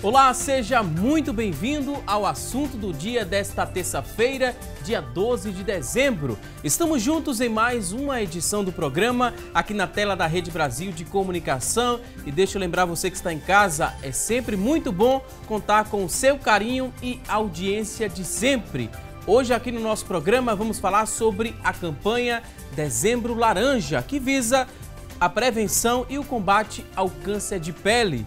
Olá, seja muito bem-vindo ao assunto do dia desta terça-feira, dia 12 de dezembro. Estamos juntos em mais uma edição do programa aqui na tela da Rede Brasil de Comunicação. E deixa eu lembrar você que está em casa, é sempre muito bom contar com o seu carinho e audiência de sempre. Hoje aqui no nosso programa vamos falar sobre a campanha Dezembro Laranja, que visa a prevenção e o combate ao câncer de pele.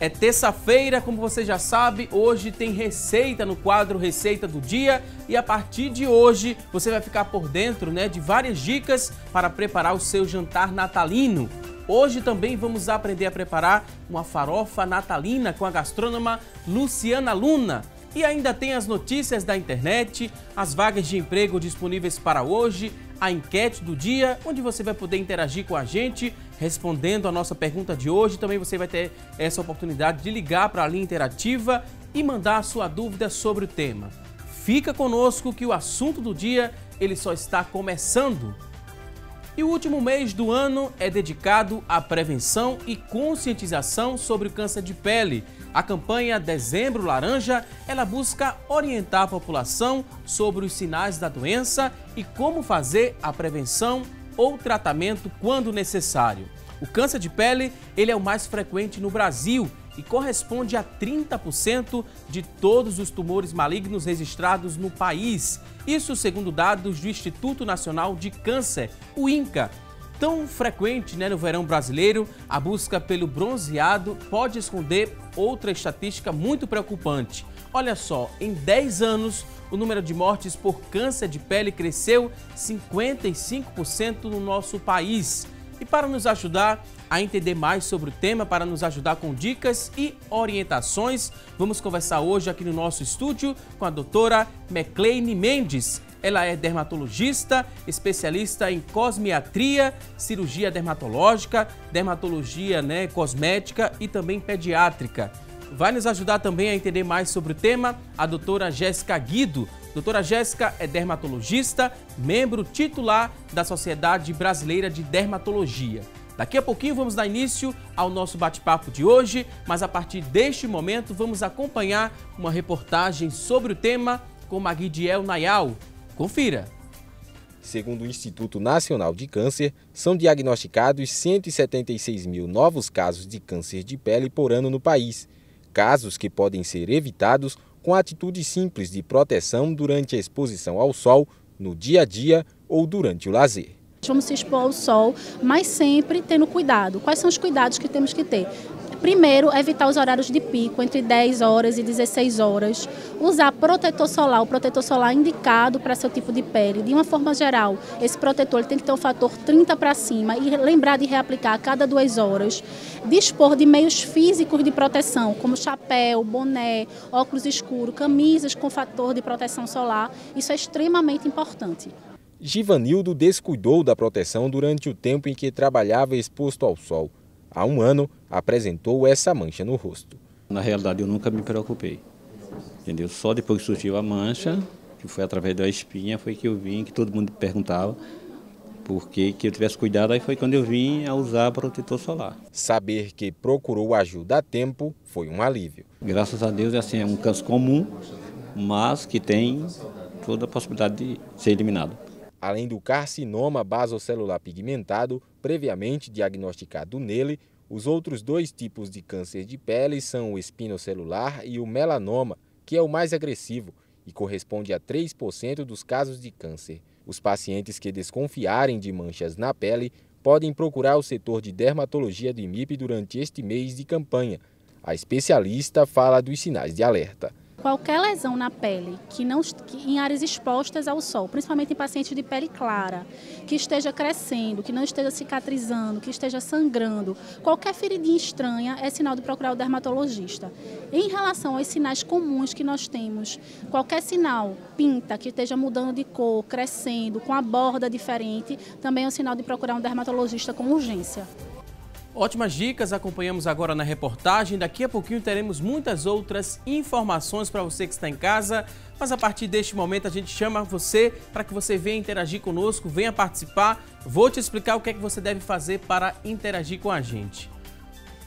É terça-feira, como você já sabe, hoje tem receita no quadro Receita do Dia e a partir de hoje você vai ficar por dentro, de várias dicas para preparar o seu jantar natalino. Hoje também vamos aprender a preparar uma farofa natalina com a gastrônoma Luciana Luna. E ainda tem as notícias da internet, as vagas de emprego disponíveis para hoje, a enquete do dia, onde você vai poder interagir com a gente, respondendo a nossa pergunta de hoje. Também você vai ter essa oportunidade de ligar para a linha interativa e mandar a sua dúvida sobre o tema. Fica conosco que o assunto do dia, ele só está começando. E o último mês do ano é dedicado à prevenção e conscientização sobre o câncer de pele. A campanha Dezembro Laranja, ela busca orientar a população sobre os sinais da doença e como fazer a prevenção ou tratamento quando necessário. O câncer de pele, ele é o mais frequente no Brasil e corresponde a 30% de todos os tumores malignos registrados no país. Isso segundo dados do Instituto Nacional de Câncer, o INCA. Tão frequente no verão brasileiro, a busca pelo bronzeado pode esconder outra estatística muito preocupante. Olha só, em 10 anos, o número de mortes por câncer de pele cresceu 55% no nosso país. E para nos ajudar a entender mais sobre o tema, para nos ajudar com dicas e orientações, vamos conversar hoje aqui no nosso estúdio com a doutora Mecleine Mendes. Ela é dermatologista, especialista em cosmiatria, cirurgia dermatológica, dermatologia cosmética e também pediátrica. Vai nos ajudar também a entender mais sobre o tema a doutora Jéssica Guido. Doutora Jéssica é dermatologista, membro titular da Sociedade Brasileira de Dermatologia. Daqui a pouquinho vamos dar início ao nosso bate-papo de hoje, mas a partir deste momento vamos acompanhar uma reportagem sobre o tema com Magdiel Nayal. Confira! Segundo o Instituto Nacional de Câncer, são diagnosticados 176 mil novos casos de câncer de pele por ano no país. Casos que podem ser evitados com atitudes simples de proteção durante a exposição ao sol, no dia a dia ou durante o lazer. Vamos se expor ao sol, mas sempre tendo cuidado. Quais são os cuidados que temos que ter? Primeiro, evitar os horários de pico, entre 10 horas e 16 horas. Usar protetor solar, o protetor solar indicado para seu tipo de pele. De uma forma geral, esse protetor tem que ter um fator 30 para cima e lembrar de reaplicar a cada 2 horas. Dispor de meios físicos de proteção, como chapéu, boné, óculos escuros, camisas com fator de proteção solar. Isso é extremamente importante. Givanildo descuidou da proteção durante o tempo em que trabalhava exposto ao sol. Há um ano, apresentou essa mancha no rosto. Na realidade, eu nunca me preocupei, entendeu? Só depois que surgiu a mancha, que foi através da espinha, foi que eu vim, que todo mundo perguntava por que eu tivesse cuidado, aí foi quando eu vim a usar protetor solar. Saber que procurou ajuda a tempo foi um alívio. Graças a Deus, é um câncer comum, mas que tem toda a possibilidade de ser eliminado. Além do carcinoma basocelular pigmentado, previamente diagnosticado nele, os outros 2 tipos de câncer de pele são o espinocelular e o melanoma, que é o mais agressivo e corresponde a 3% dos casos de câncer. Os pacientes que desconfiarem de manchas na pele podem procurar o setor de dermatologia do IMIP durante este mês de campanha. A especialista fala dos sinais de alerta. Qualquer lesão na pele, em áreas expostas ao sol, principalmente em pacientes de pele clara, que esteja crescendo, que não esteja cicatrizando, que esteja sangrando, qualquer feridinha estranha é sinal de procurar o dermatologista. Em relação aos sinais comuns que nós temos, qualquer sinal, pinta, que esteja mudando de cor, crescendo, com a borda diferente, também é um sinal de procurar um dermatologista com urgência. Ótimas dicas, acompanhamos agora na reportagem. Daqui a pouquinho teremos muitas outras informações para você que está em casa. Mas a partir deste momento a gente chama você para que você venha interagir conosco, venha participar. Vou te explicar o que é que você deve fazer para interagir com a gente.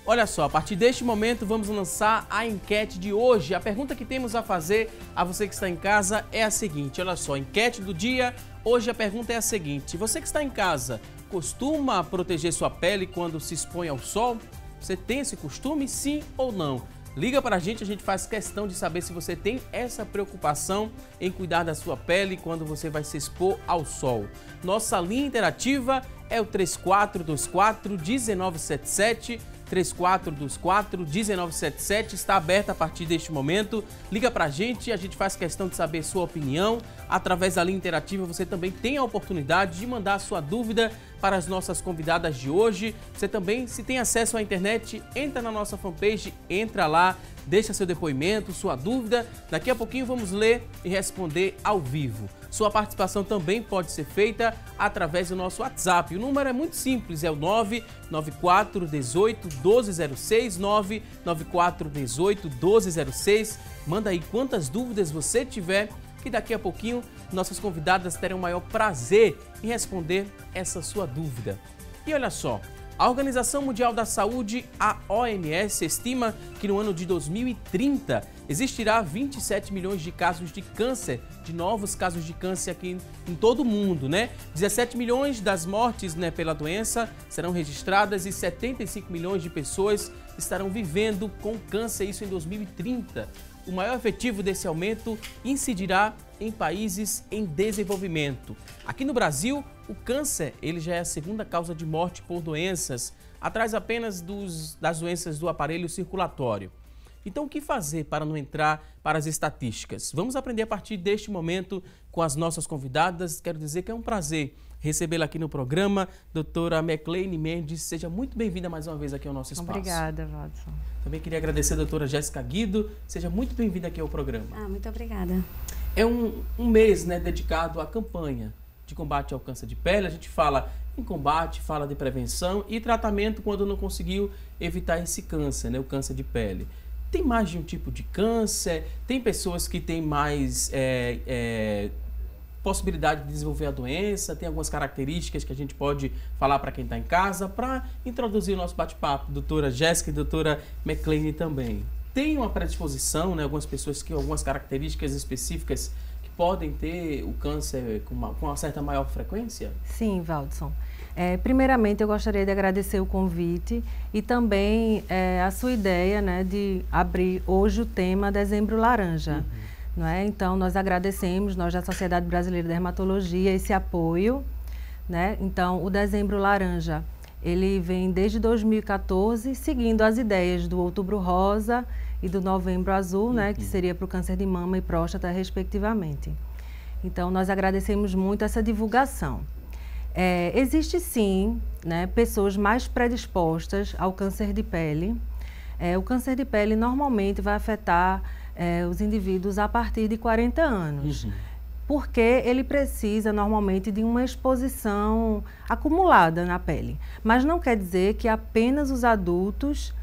Olha só, a partir deste momento vamos lançar a enquete de hoje. A pergunta que temos a fazer a você que está em casa é a seguinte, olha só, enquete do dia. Hoje a pergunta é a seguinte, você que está em casa, costuma proteger sua pele quando se expõe ao sol? Você tem esse costume, sim ou não? Liga para a gente faz questão de saber se você tem essa preocupação em cuidar da sua pele quando você vai se expor ao sol. Nossa linha interativa é o 3424-1977, 3424-1977, está aberta a partir deste momento. Liga pra gente faz questão de saber sua opinião. Através da linha interativa você também tem a oportunidade de mandar a sua dúvida para as nossas convidadas de hoje. Você também, se tem acesso à internet, entra na nossa fanpage, entra lá, deixa seu depoimento, sua dúvida. Daqui a pouquinho vamos ler e responder ao vivo. Sua participação também pode ser feita através do nosso WhatsApp. O número é muito simples, é o 994 18 1206, 994 18 1206. Manda aí quantas dúvidas você tiver, que daqui a pouquinho nossas convidadas terão o maior prazer em responder essa sua dúvida. E olha só, a Organização Mundial da Saúde, a OMS, estima que no ano de 2030 existirá 27 milhões de casos de câncer, de novos casos de câncer aqui em todo o mundo, né? 17 milhões das mortes, né, pela doença serão registradas e 75 milhões de pessoas estarão vivendo com câncer, isso em 2030. O maior efetivo desse aumento incidirá em países em desenvolvimento. Aqui no Brasil, o câncer ele já é a segunda causa de morte por doenças, atrás apenas das doenças do aparelho circulatório. Então, o que fazer para não entrar para as estatísticas? Vamos aprender a partir deste momento com as nossas convidadas. Quero dizer que é um prazer recebê-la aqui no programa. Doutora Mecleine Mendes, seja muito bem-vinda mais uma vez aqui ao nosso espaço. Obrigada, Watson. Também queria agradecer a doutora Jéssica Guido. Seja muito bem-vinda aqui ao programa. Muito obrigada. É um mês, né, dedicado à campanha de combate ao câncer de pele. A gente fala em combate, fala de prevenção e tratamento quando não conseguiu evitar esse câncer, né, o câncer de pele. Tem mais de um tipo de câncer? Tem pessoas que têm mais possibilidade de desenvolver a doença? Tem algumas características que a gente pode falar para quem está em casa? Para introduzir o nosso bate-papo, doutora Jéssica e doutora Mecleine também. Tem uma predisposição, né? Algumas pessoas que algumas características específicas que podem ter o câncer com uma certa maior frequência? Sim, Watson. Primeiramente, eu gostaria de agradecer o convite e também a sua ideia, né, de abrir hoje o tema Dezembro Laranja. Não é? Então, nós agradecemos, nós da Sociedade Brasileira de Dermatologia, esse apoio. Né? Então, o Dezembro Laranja, ele vem desde 2014, seguindo as ideias do Outubro Rosa e do Novembro Azul, né, que seria para o câncer de mama e próstata, respectivamente. Então, nós agradecemos muito essa divulgação. Existe sim, né, pessoas mais predispostas ao câncer de pele. O câncer de pele normalmente vai afetar os indivíduos a partir de 40 anos, porque ele precisa normalmente de uma exposição acumulada na pele. Mas não quer dizer que apenas os adultos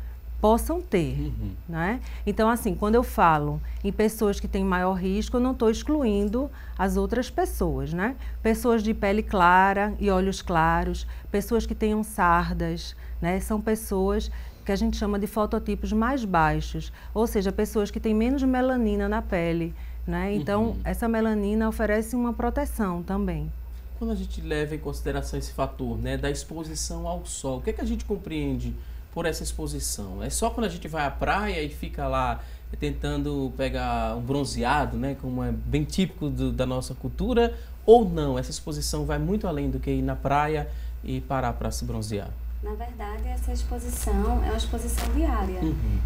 possam ter, né? Então, assim, quando eu falo em pessoas que têm maior risco, eu não estou excluindo as outras pessoas, né? Pessoas de pele clara e olhos claros, pessoas que tenham sardas, né? São pessoas que a gente chama de fototipos mais baixos, ou seja, pessoas que têm menos melanina na pele, né? Então, essa melanina oferece uma proteção também. Quando a gente leva em consideração esse fator, né, da exposição ao sol, o que é que a gente compreende por essa exposição? É só quando a gente vai à praia e fica lá tentando pegar um bronzeado, né, como é bem típico da nossa cultura, ou não? Essa exposição vai muito além do que ir na praia e parar para se bronzear? Na verdade, essa exposição é uma exposição diária.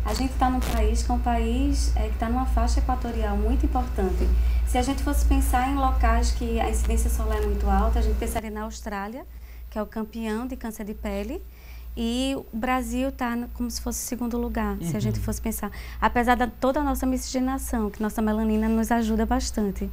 A gente está num país que é um país que está numa faixa equatorial muito importante. Se a gente fosse pensar em locais que a incidência solar é muito alta, a gente pensaria na Austrália, que é o campeão de câncer de pele, e o Brasil está como se fosse segundo lugar, se a gente fosse pensar. Apesar de toda a nossa miscigenação, que nossa melanina nos ajuda bastante.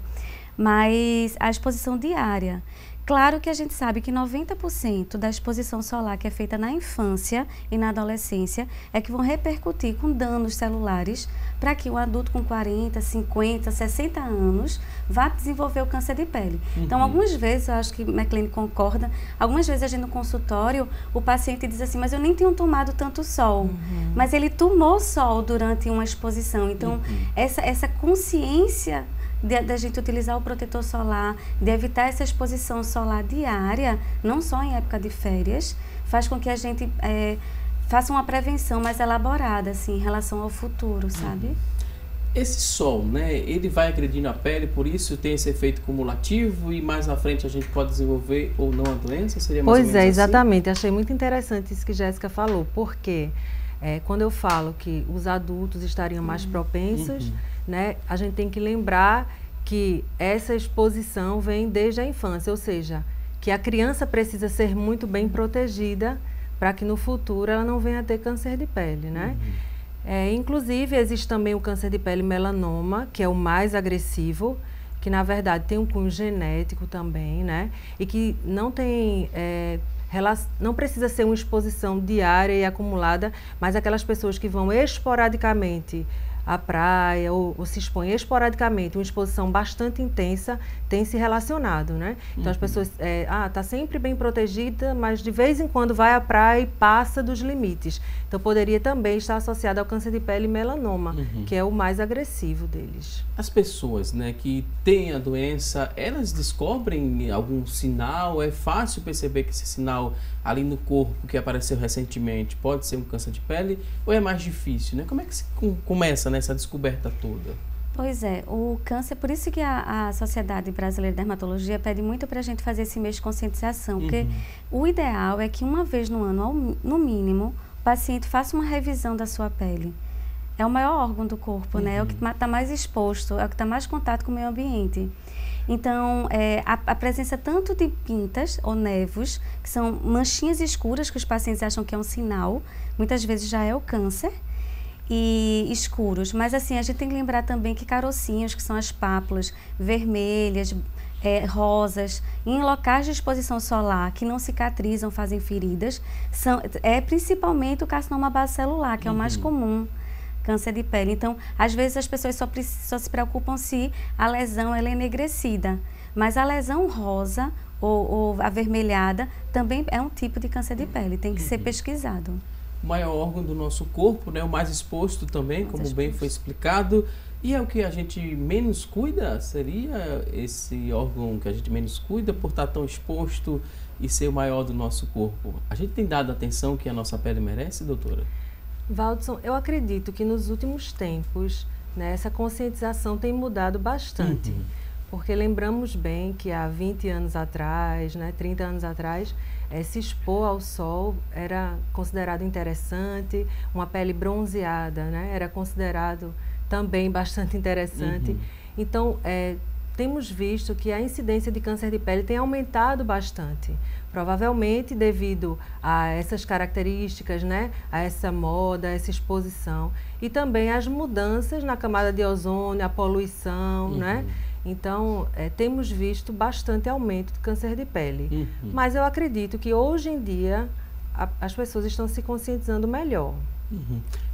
Mas a exposição diária, Claro que a gente sabe que 90% da exposição solar que é feita na infância e na adolescência é que vão repercutir com danos celulares para que o adulto com 40, 50, 60 anos vá desenvolver o câncer de pele. Então, algumas vezes, eu acho que McLean concorda, algumas vezes a gente no consultório, o paciente diz assim, mas eu nem tenho tomado tanto sol, mas ele tomou sol durante uma exposição. Então, essa consciência da gente utilizar o protetor solar, de evitar essa exposição solar diária, não só em época de férias, faz com que a gente faça uma prevenção mais elaborada, assim, em relação ao futuro, sabe? Esse sol, né, ele vai agredindo a pele, por isso tem esse efeito cumulativo e mais à frente a gente pode desenvolver ou não a doença? Seria mais ou menos assim? Exatamente. Achei muito interessante isso que Jéssica falou, porque quando eu falo que os adultos estariam mais propensos, né, a gente tem que lembrar que essa exposição vem desde a infância, ou seja, que a criança precisa ser muito bem protegida para que no futuro ela não venha a ter câncer de pele, né? Inclusive, existe também o câncer de pele melanoma, que é o mais agressivo, que na verdade tem um cunho genético também, né? E que não tem... não precisa ser uma exposição diária e acumulada, mas aquelas pessoas que vão esporadicamente à praia ou se expõem esporadicamente, uma exposição bastante intensa, tem se relacionado, né? Então as pessoas, tá sempre bem protegida, mas de vez em quando vai à praia e passa dos limites. Então poderia também estar associado ao câncer de pele e melanoma, que é o mais agressivo deles. As pessoas, né, que têm a doença, elas descobrem algum sinal? É fácil perceber que esse sinal ali no corpo que apareceu recentemente pode ser um câncer de pele ou é mais difícil, né? Como é que se começa nessa descoberta toda? Pois é, o câncer, por isso que a Sociedade Brasileira de Dermatologia pede muito para a gente fazer esse mês de conscientização, porque o ideal é que uma vez no ano, no mínimo, o paciente faça uma revisão da sua pele. É o maior órgão do corpo, né? É o que está mais exposto, é o que está mais em contato com o meio ambiente. Então, a presença tanto de pintas ou névoos, que são manchinhas escuras que os pacientes acham que é um sinal, muitas vezes já é o câncer, e escuros. Mas assim, a gente tem que lembrar também que carocinhos, que são as pápulas vermelhas, rosas, em locais de exposição solar que não cicatrizam, fazem feridas, principalmente o carcinoma basocelular, que é o mais comum. Câncer de pele. Então, às vezes as pessoas só se preocupam se a lesão ela é enegrecida, mas a lesão rosa ou avermelhada também é um tipo de câncer de pele, tem que ser pesquisado. O maior órgão do nosso corpo, né, o mais exposto também, como bem foi explicado, e é o que a gente menos cuida? Seria esse órgão que a gente menos cuida por estar tão exposto e ser o maior do nosso corpo? A gente tem dado a atenção que a nossa pele merece, doutora? Valdson, eu acredito que nos últimos tempos, né, essa conscientização tem mudado bastante. Porque lembramos bem que há 20 anos atrás, né, 30 anos atrás, se expor ao sol era considerado interessante, uma pele bronzeada, né, era considerado também bastante interessante. Então, temos visto que a incidência de câncer de pele tem aumentado bastante. Provavelmente devido a essas características, né, a essa moda, a essa exposição e também as mudanças na camada de ozônio, a poluição, né? Então, temos visto bastante aumento do câncer de pele. Mas eu acredito que hoje em dia as pessoas estão se conscientizando melhor.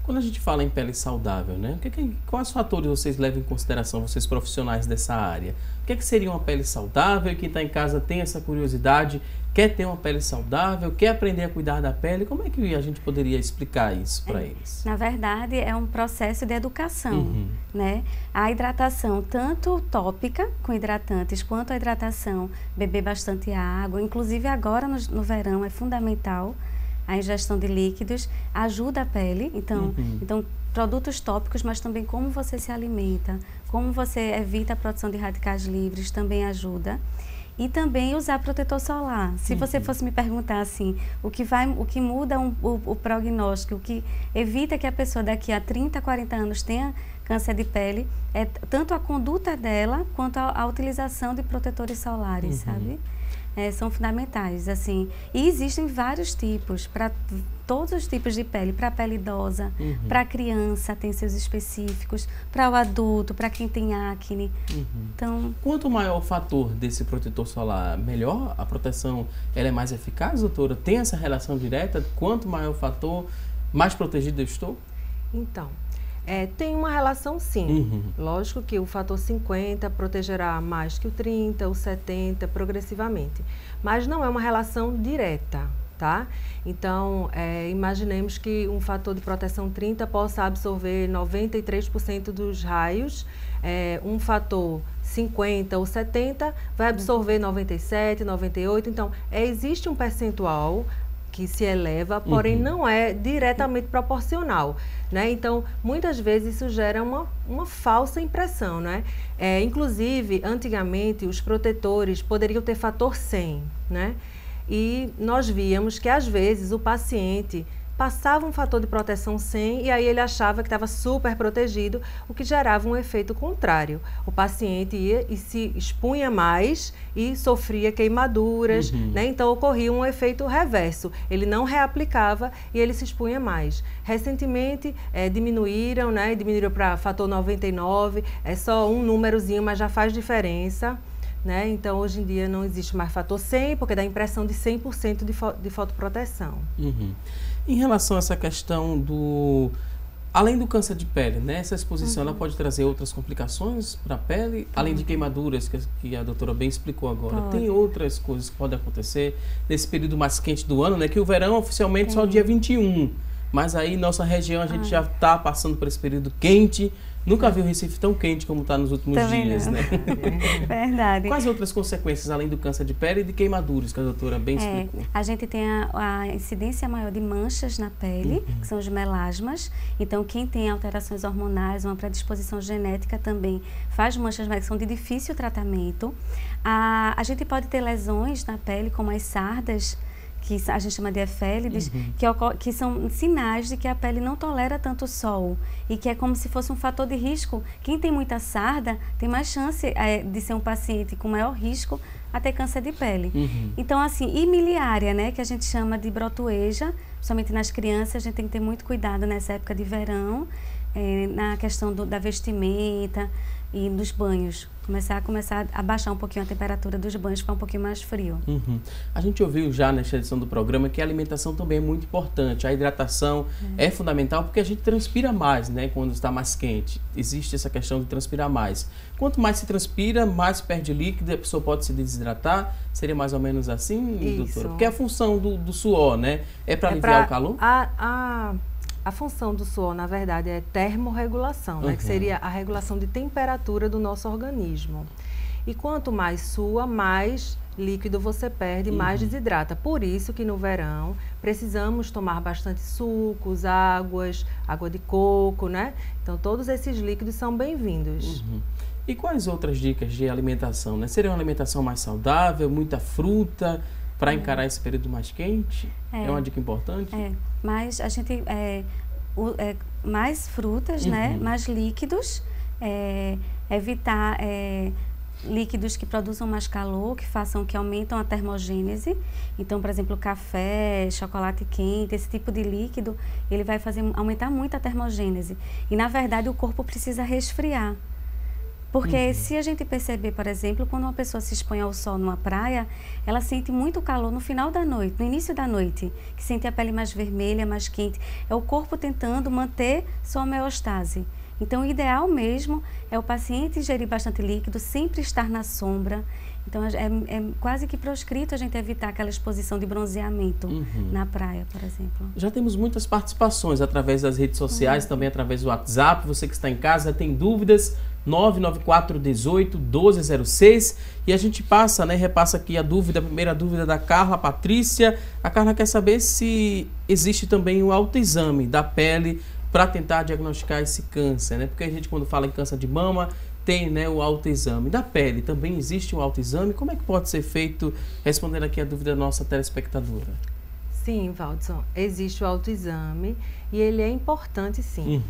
Quando a gente fala em pele saudável, né? Quais fatores vocês levam em consideração, vocês profissionais dessa área? O que é que seria uma pele saudável? Quem está em casa tem essa curiosidade, quer ter uma pele saudável, quer aprender a cuidar da pele. Como é que a gente poderia explicar isso para eles? Na verdade, é um processo de educação, né? A hidratação, tanto tópica, com hidratantes, quanto a hidratação, beber bastante água. Inclusive agora no verão é fundamental. A ingestão de líquidos ajuda a pele, então produtos tópicos, mas também como você se alimenta, como você evita a produção de radicais livres também ajuda. E também usar protetor solar. Se você fosse me perguntar assim, o que muda o prognóstico, o que evita que a pessoa daqui a 30, 40 anos tenha câncer de pele, é tanto a conduta dela quanto a utilização de protetores solares, sabe? são fundamentais, assim. E existem vários tipos, para todos os tipos de pele, para a pele idosa, para a criança tem seus específicos, para o adulto, para quem tem acne. Então, quanto maior o fator desse protetor solar, melhor a proteção ela é mais eficaz, doutora? Tem essa relação direta? Quanto maior o fator, mais protegido eu estou? Então, tem uma relação sim. Lógico que o fator 50 protegerá mais que o 30, o 70, progressivamente. Mas não é uma relação direta, tá? Então, imaginemos que um fator de proteção 30 possa absorver 93% dos raios, um fator 50 ou 70 vai absorver 97, 98. Então, existe um percentual que se eleva, porém não é diretamente proporcional, né? Então, muitas vezes isso gera uma falsa impressão, né? Inclusive, antigamente, os protetores poderiam ter fator 100, né? E nós víamos que, às vezes, o paciente passava um fator de proteção 100 e aí ele achava que estava super protegido, o que gerava um efeito contrário. O paciente ia e se expunha mais e sofria queimaduras, né? Então ocorria um efeito reverso. Ele não reaplicava e ele se expunha mais. Recentemente diminuíram, né? Diminuíram para fator 99, é só um númerozinho, mas já faz diferença. Né? Então, hoje em dia, não existe mais fator 100, porque dá a impressão de 100% de fotoproteção. Em relação a essa questão do... Além do câncer de pele, né? Essa exposição ela pode trazer outras complicações para a pele? Além de queimaduras, que a doutora bem explicou agora. Tem outras coisas que podem acontecer nesse período mais quente do ano, né? Que o verão oficialmente só o dia 21. Mas aí, nossa região, a gente já está passando por esse período quente. Nunca vi o Recife tão quente como está nos últimos dias, né? Verdade. Quais outras consequências, além do câncer de pele e de queimaduras, que a doutora bem explicou? A gente tem a incidência maior de manchas na pele, que são os melasmas. Então, quem tem alterações hormonais, uma predisposição genética também, faz manchas que são de difícil tratamento. A gente pode ter lesões na pele, como as sardas, que a gente chama de efélides, que são sinais de que a pele não tolera tanto sol e que é como se fosse um fator de risco. Quem tem muita sarda tem mais chance de ser um paciente com maior risco a ter câncer de pele. Então, assim, e miliária, né, que a gente chama de brotoeja, principalmente nas crianças, a gente tem que ter muito cuidado nessa época de verão, na questão da vestimenta e dos banhos. Começar a baixar um pouquinho a temperatura dos banhos, ficar um pouquinho mais frio. A gente ouviu já nesta edição do programa que a alimentação também é muito importante. A hidratação é fundamental porque a gente transpira mais, né? Quando está mais quente. Existe essa questão de transpirar mais. Quanto mais se transpira, mais perde líquido, a pessoa pode se desidratar. Seria mais ou menos assim, doutora? Porque a função do suor, né? É para aliviar o calor? A função do suor, na verdade, é termorregulação, né? Que seria a regulação de temperatura do nosso organismo. E quanto mais sua, mais líquido você perde, mais desidrata. Por isso que no verão precisamos tomar bastante sucos, água de coco, né? Então todos esses líquidos são bem-vindos. E quais outras dicas de alimentação, né? Seria uma alimentação mais saudável, muita fruta, para encarar esse período mais quente? É uma dica importante? Mas a gente... mais frutas, né? Mais líquidos, evitar líquidos que produzam mais calor, que aumentam a termogênese. Então, por exemplo, café, chocolate quente, esse tipo de líquido, ele vai aumentar muito a termogênese. E, na verdade, o corpo precisa resfriar. Porque se a gente perceber, por exemplo, quando uma pessoa se expõe ao sol numa praia, ela sente muito calor no final da noite, no início da noite, que sente a pele mais vermelha, mais quente. É o corpo tentando manter sua homeostase. Então, o ideal mesmo é o paciente ingerir bastante líquido, sempre estar na sombra. Então, é quase que proscrito a gente evitar aquela exposição de bronzeamento na praia, por exemplo. Já temos muitas participações através das redes sociais, também através do WhatsApp. Você que está em casa, tem dúvidas, 99418-1206. E a gente repassa aqui a primeira dúvida da Carla Patrícia. A Carla quer saber se existe também o autoexame da pele para tentar diagnosticar esse câncer, né? Porque a gente, quando fala em câncer de mama, tem, né, o autoexame. Da pele também existe um autoexame? Como é que pode ser feito? Respondendo aqui a dúvida da nossa telespectadora. Sim, Valdson, existe o autoexame e ele é importante sim.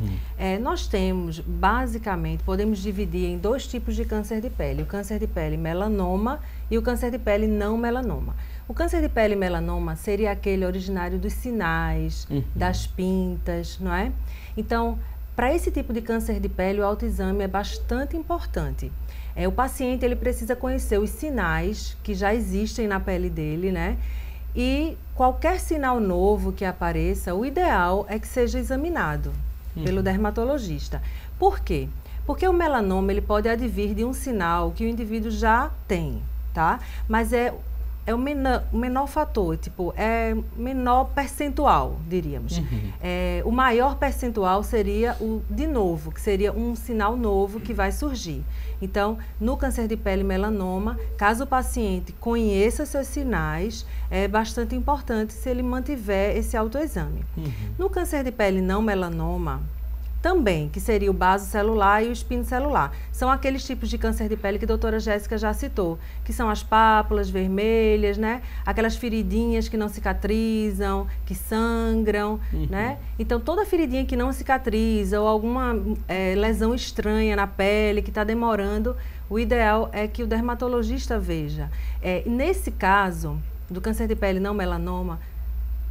Nós temos, basicamente, podemos dividir em 2 tipos de câncer de pele. O câncer de pele melanoma e o câncer de pele não melanoma. O câncer de pele melanoma seria aquele originário dos sinais, das pintas, não é? Então, para esse tipo de câncer de pele, o autoexame é bastante importante. O paciente ele precisa conhecer os sinais que já existem na pele dele, né? E qualquer sinal novo que apareça, o ideal é que seja examinado pelo dermatologista. Por quê? Porque o melanoma ele pode advir de um sinal que o indivíduo já tem, tá? Mas é o menor fator, tipo, é menor percentual, diríamos. O maior percentual seria o de novo, que seria um sinal novo que vai surgir. Então, no câncer de pele melanoma, caso o paciente conheça seus sinais, é bastante importante se ele mantiver esse autoexame. No câncer de pele não melanoma, também, que seria o basocelular e o espinocelular. São aqueles tipos de câncer de pele que a doutora Jéssica já citou, que são as pápulas vermelhas, né? Aquelas feridinhas que não cicatrizam, que sangram, né? Então, toda feridinha que não cicatriza ou alguma lesão estranha na pele que está demorando, o ideal é que o dermatologista veja. Nesse caso, do câncer de pele não melanoma,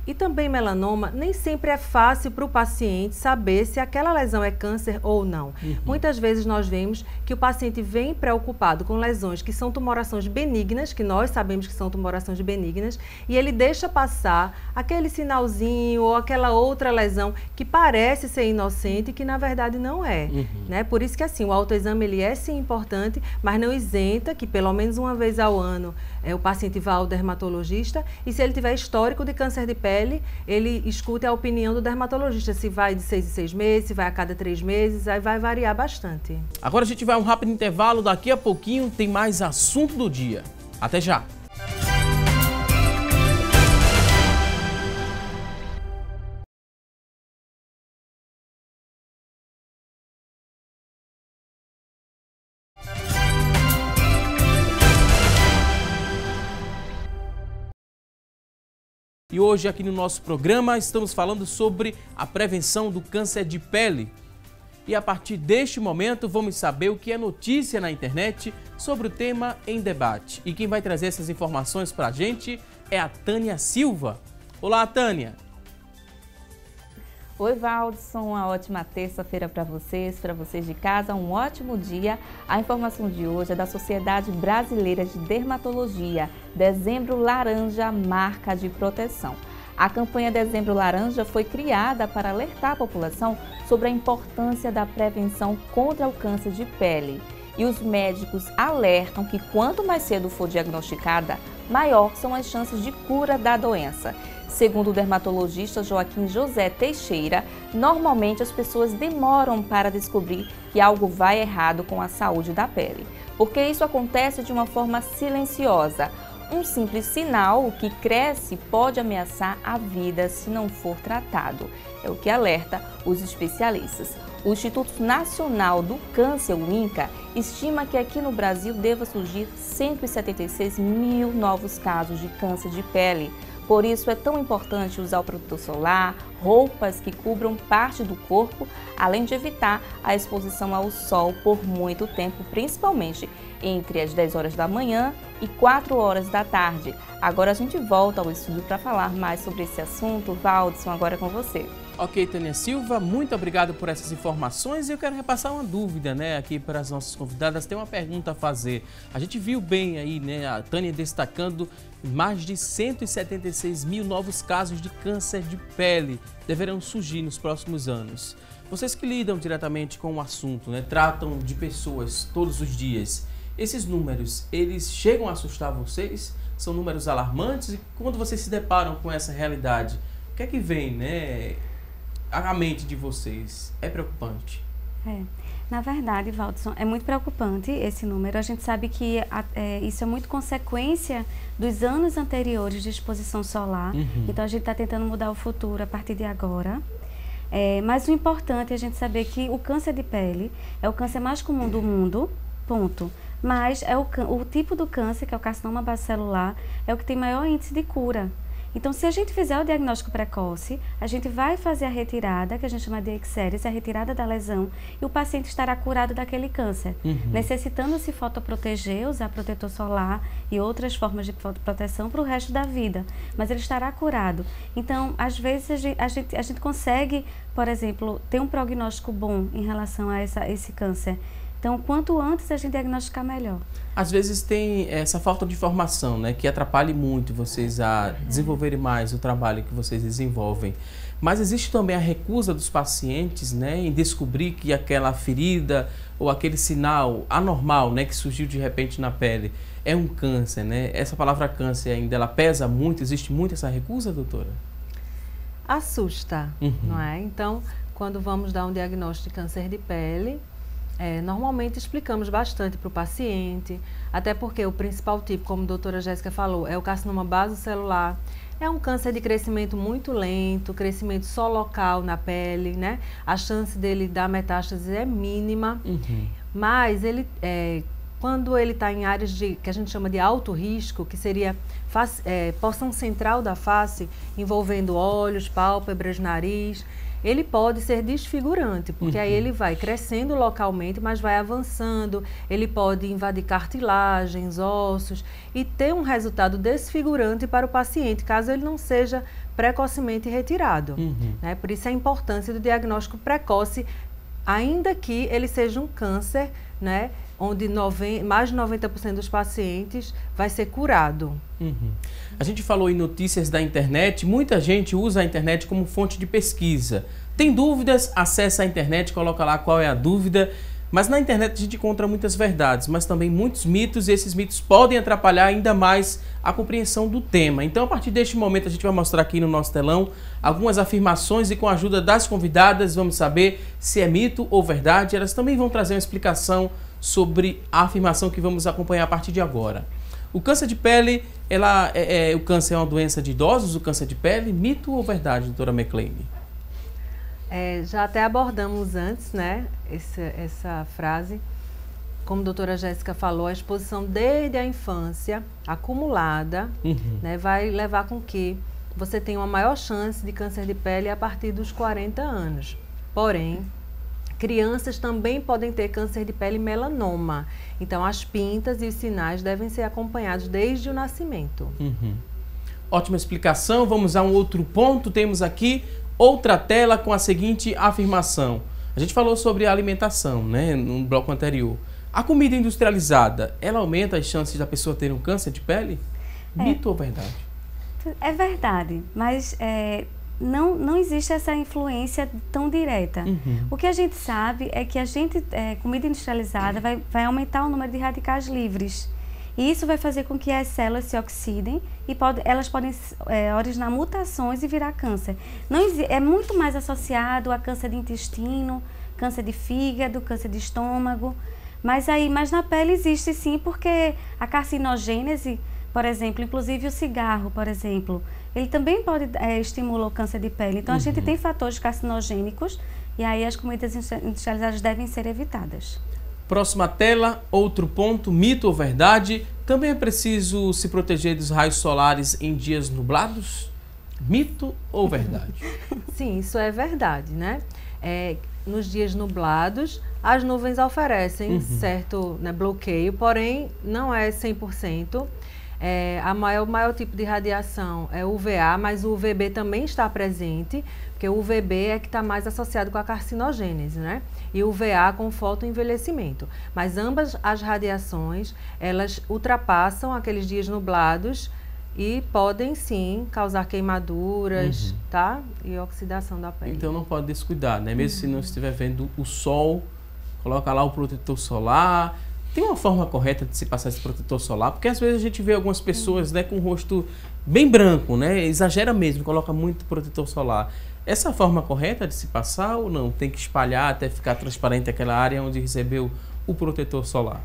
e também melanoma, nem sempre é fácil para o paciente saber se aquela lesão é câncer ou não. Muitas vezes nós vemos que o paciente vem preocupado com lesões que são tumorações benignas, que nós sabemos que são tumorações benignas, e ele deixa passar aquele sinalzinho ou aquela outra lesão que parece ser inocente e que na verdade não é. Né? Por isso que assim, o autoexame ele é sim importante, mas não isenta que pelo menos uma vez ao ano o paciente vá ao dermatologista e se ele tiver histórico de câncer de pele, ele escute a opinião do dermatologista, se vai de 6 em 6 meses, se vai a cada 3 meses, aí vai variar bastante. Agora a gente vai a um rápido intervalo, daqui a pouquinho tem mais assunto do dia. Até já! E hoje aqui no nosso programa estamos falando sobre a prevenção do câncer de pele. E a partir deste momento vamos saber o que é notícia na internet sobre o tema em debate. E quem vai trazer essas informações para a gente é a Tânia Silva. Olá, Tânia! Oi, Valdson, uma ótima terça-feira para vocês de casa, um ótimo dia. A informação de hoje é da Sociedade Brasileira de Dermatologia, Dezembro Laranja, marca de proteção. A campanha Dezembro Laranja foi criada para alertar a população sobre a importância da prevenção contra o câncer de pele. E os médicos alertam que quanto mais cedo for diagnosticada, maior são as chances de cura da doença. Segundo o dermatologista Joaquim José Teixeira, normalmente as pessoas demoram para descobrir que algo vai errado com a saúde da pele, porque isso acontece de uma forma silenciosa. Um simples sinal que cresce pode ameaçar a vida se não for tratado, é o que alerta os especialistas. O Instituto Nacional do Câncer, o INCA, estima que aqui no Brasil deva surgir 176 mil novos casos de câncer de pele. Por isso é tão importante usar o protetor solar, roupas que cubram parte do corpo, além de evitar a exposição ao sol por muito tempo, principalmente entre as 10 horas da manhã e 4 horas da tarde. Agora a gente volta ao estúdio para falar mais sobre esse assunto. Valdson, agora é com você. Ok, Tânia Silva, muito obrigado por essas informações. Eu quero repassar uma dúvida, né, aqui para as nossas convidadas. Tem uma pergunta a fazer. A gente viu bem aí, né, a Tânia destacando mais de 176 mil novos casos de câncer de pele deverão surgir nos próximos anos. Vocês que lidam diretamente com o assunto, né, tratam de pessoas todos os dias, esses números, eles chegam a assustar vocês? São números alarmantes? E quando vocês se deparam com essa realidade, o que é que vem, né, à mente de vocês? É preocupante? Na verdade, Valdson, é muito preocupante esse número. A gente sabe que isso é muito consequência dos anos anteriores de exposição solar. Então, a gente está tentando mudar o futuro a partir de agora. Mas o importante é a gente saber que o câncer de pele é o câncer mais comum do mundo, ponto. Mas é o tipo do câncer, que é o carcinoma basocelular, é o que tem maior índice de cura. Então, se a gente fizer o diagnóstico precoce, a gente vai fazer a retirada, que a gente chama de exéresis, a retirada da lesão, e o paciente estará curado daquele câncer, necessitando se fotoproteger, usar protetor solar e outras formas de proteção para o resto da vida, mas ele estará curado. Então, às vezes, a gente consegue, por exemplo, ter um prognóstico bom em relação a esse câncer. Então, quanto antes a gente diagnosticar, melhor. Às vezes tem essa falta de informação, né, que atrapalha muito vocês a desenvolverem mais o trabalho que vocês desenvolvem. Mas existe também a recusa dos pacientes, né, em descobrir que aquela ferida ou aquele sinal anormal, né, que surgiu de repente na pele é um câncer, né? Essa palavra câncer ainda, ela pesa muito? Existe muito essa recusa, doutora? Assusta, não é? Então, quando vamos dar um diagnóstico de câncer de pele, normalmente explicamos bastante para o paciente, até porque o principal tipo, como a doutora Jéssica falou, é o carcinoma basocelular. É um câncer de crescimento muito lento, crescimento só local na pele, né? A chance dele dar metástase é mínima, mas ele, quando ele está em áreas que a gente chama de alto risco, que seria porção central da face, envolvendo olhos, pálpebras, nariz, ele pode ser desfigurante, porque aí ele vai crescendo localmente, mas vai avançando, ele pode invadir cartilagens, ossos e ter um resultado desfigurante para o paciente, caso ele não seja precocemente retirado. Né? Por isso a importância do diagnóstico precoce, ainda que ele seja um câncer, né, onde mais de 90% dos pacientes vai ser curado. A gente falou em notícias da internet, muita gente usa a internet como fonte de pesquisa. Tem dúvidas? Acessa a internet, coloca lá qual é a dúvida. Mas na internet a gente encontra muitas verdades, mas também muitos mitos, e esses mitos podem atrapalhar ainda mais a compreensão do tema. Então, a partir deste momento, a gente vai mostrar aqui no nosso telão algumas afirmações e com a ajuda das convidadas vamos saber se é mito ou verdade. Elas também vão trazer uma explicação sobre a afirmação que vamos acompanhar a partir de agora. O câncer de pele, o câncer é uma doença de idosos, o câncer de pele, mito ou verdade, doutora McLean? Já até abordamos antes, né, essa frase. Como a doutora Jéssica falou, a exposição desde a infância, acumulada, né, vai levar com que você tenha uma maior chance de câncer de pele a partir dos 40 anos. Porém, crianças também podem ter câncer de pele e melanoma. Então, as pintas e os sinais devem ser acompanhados desde o nascimento. Ótima explicação. Vamos a um outro ponto. Temos aqui outra tela com a seguinte afirmação. A gente falou sobre a alimentação, né, no bloco anterior. A comida industrializada, ela aumenta as chances da pessoa ter um câncer de pele? Mito ou verdade? É verdade, mas não existe essa influência tão direta. O que a gente sabe é que comida industrializada vai aumentar o número de radicais livres. E isso vai fazer com que as células se oxidem e elas podem originar mutações e virar câncer. É muito mais associado a câncer de intestino, câncer de fígado, câncer de estômago. Mas na pele existe sim, porque a carcinogênese, por exemplo, inclusive o cigarro, por exemplo, ele também pode estimular o câncer de pele. Então a gente tem fatores carcinogênicos e aí as comidas industrializadas devem ser evitadas. Próxima tela, outro ponto, mito ou verdade? Também é preciso se proteger dos raios solares em dias nublados? Mito ou verdade? Sim, isso é verdade, né? Nos dias nublados, as nuvens oferecem certo, né, bloqueio, porém não é 100%. O maior tipo de radiação é o UVA, mas o UVB também está presente, porque o UVB é que está mais associado com a carcinogênese, né? E o UVA com fotoenvelhecimento. Mas ambas as radiações, elas ultrapassam aqueles dias nublados e podem sim causar queimaduras, tá? E oxidação da pele. Então não pode descuidar, né? Mesmo se não estiver vendo o sol, coloca lá o protetor solar. Tem uma forma correta de se passar esse protetor solar? Porque às vezes a gente vê algumas pessoas, né, com o rosto bem branco, né? Exagera mesmo, coloca muito protetor solar. Essa é a forma correta de se passar ou não? Tem que espalhar até ficar transparente aquela área onde recebeu o protetor solar?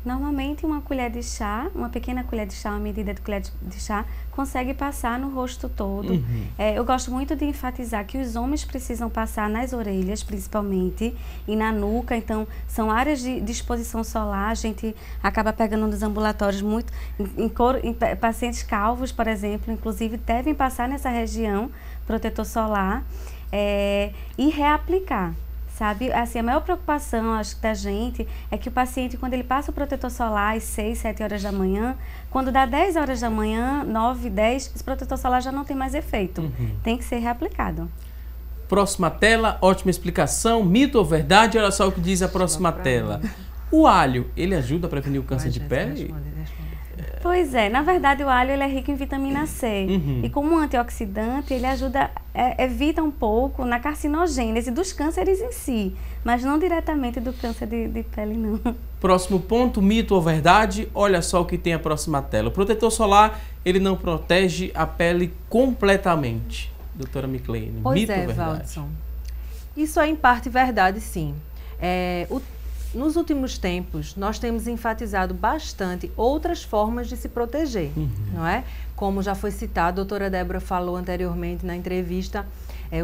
Normalmente uma colher de chá, uma pequena colher de chá, uma medida de colher de chá, consegue passar no rosto todo. Eu gosto muito de enfatizar que os homens precisam passar nas orelhas, principalmente, e na nuca. Então, são áreas de exposição solar. A gente acaba pegando nos ambulatórios muito, em pacientes calvos, por exemplo, inclusive, devem passar nessa região, protetor solar, e reaplicar. Sabe? Assim, a maior preocupação, acho, da gente é que o paciente, quando ele passa o protetor solar às 6, 7 horas da manhã, quando dá 10 horas da manhã, 9, 10, esse protetor solar já não tem mais efeito. Tem que ser reaplicado. Próxima tela, ótima explicação. Mito ou verdade? Olha só o que diz a próxima tela. O alho, ele ajuda a prevenir o câncer de pele? Pois é, na verdade o alho ele é rico em vitamina C e como antioxidante ele ajuda, evita um pouco na carcinogênese dos cânceres em si, mas não diretamente do câncer de pele não. Próximo ponto, mito ou verdade? Olha só o que tem a próxima tela. O protetor solar, ele não protege a pele completamente. Doutora Micleine, pois mito ou verdade? Valdson. Isso é em parte verdade, sim. Nos últimos tempos, nós temos enfatizado bastante outras formas de se proteger, não é? Como já foi citado, a doutora Débora falou anteriormente na entrevista,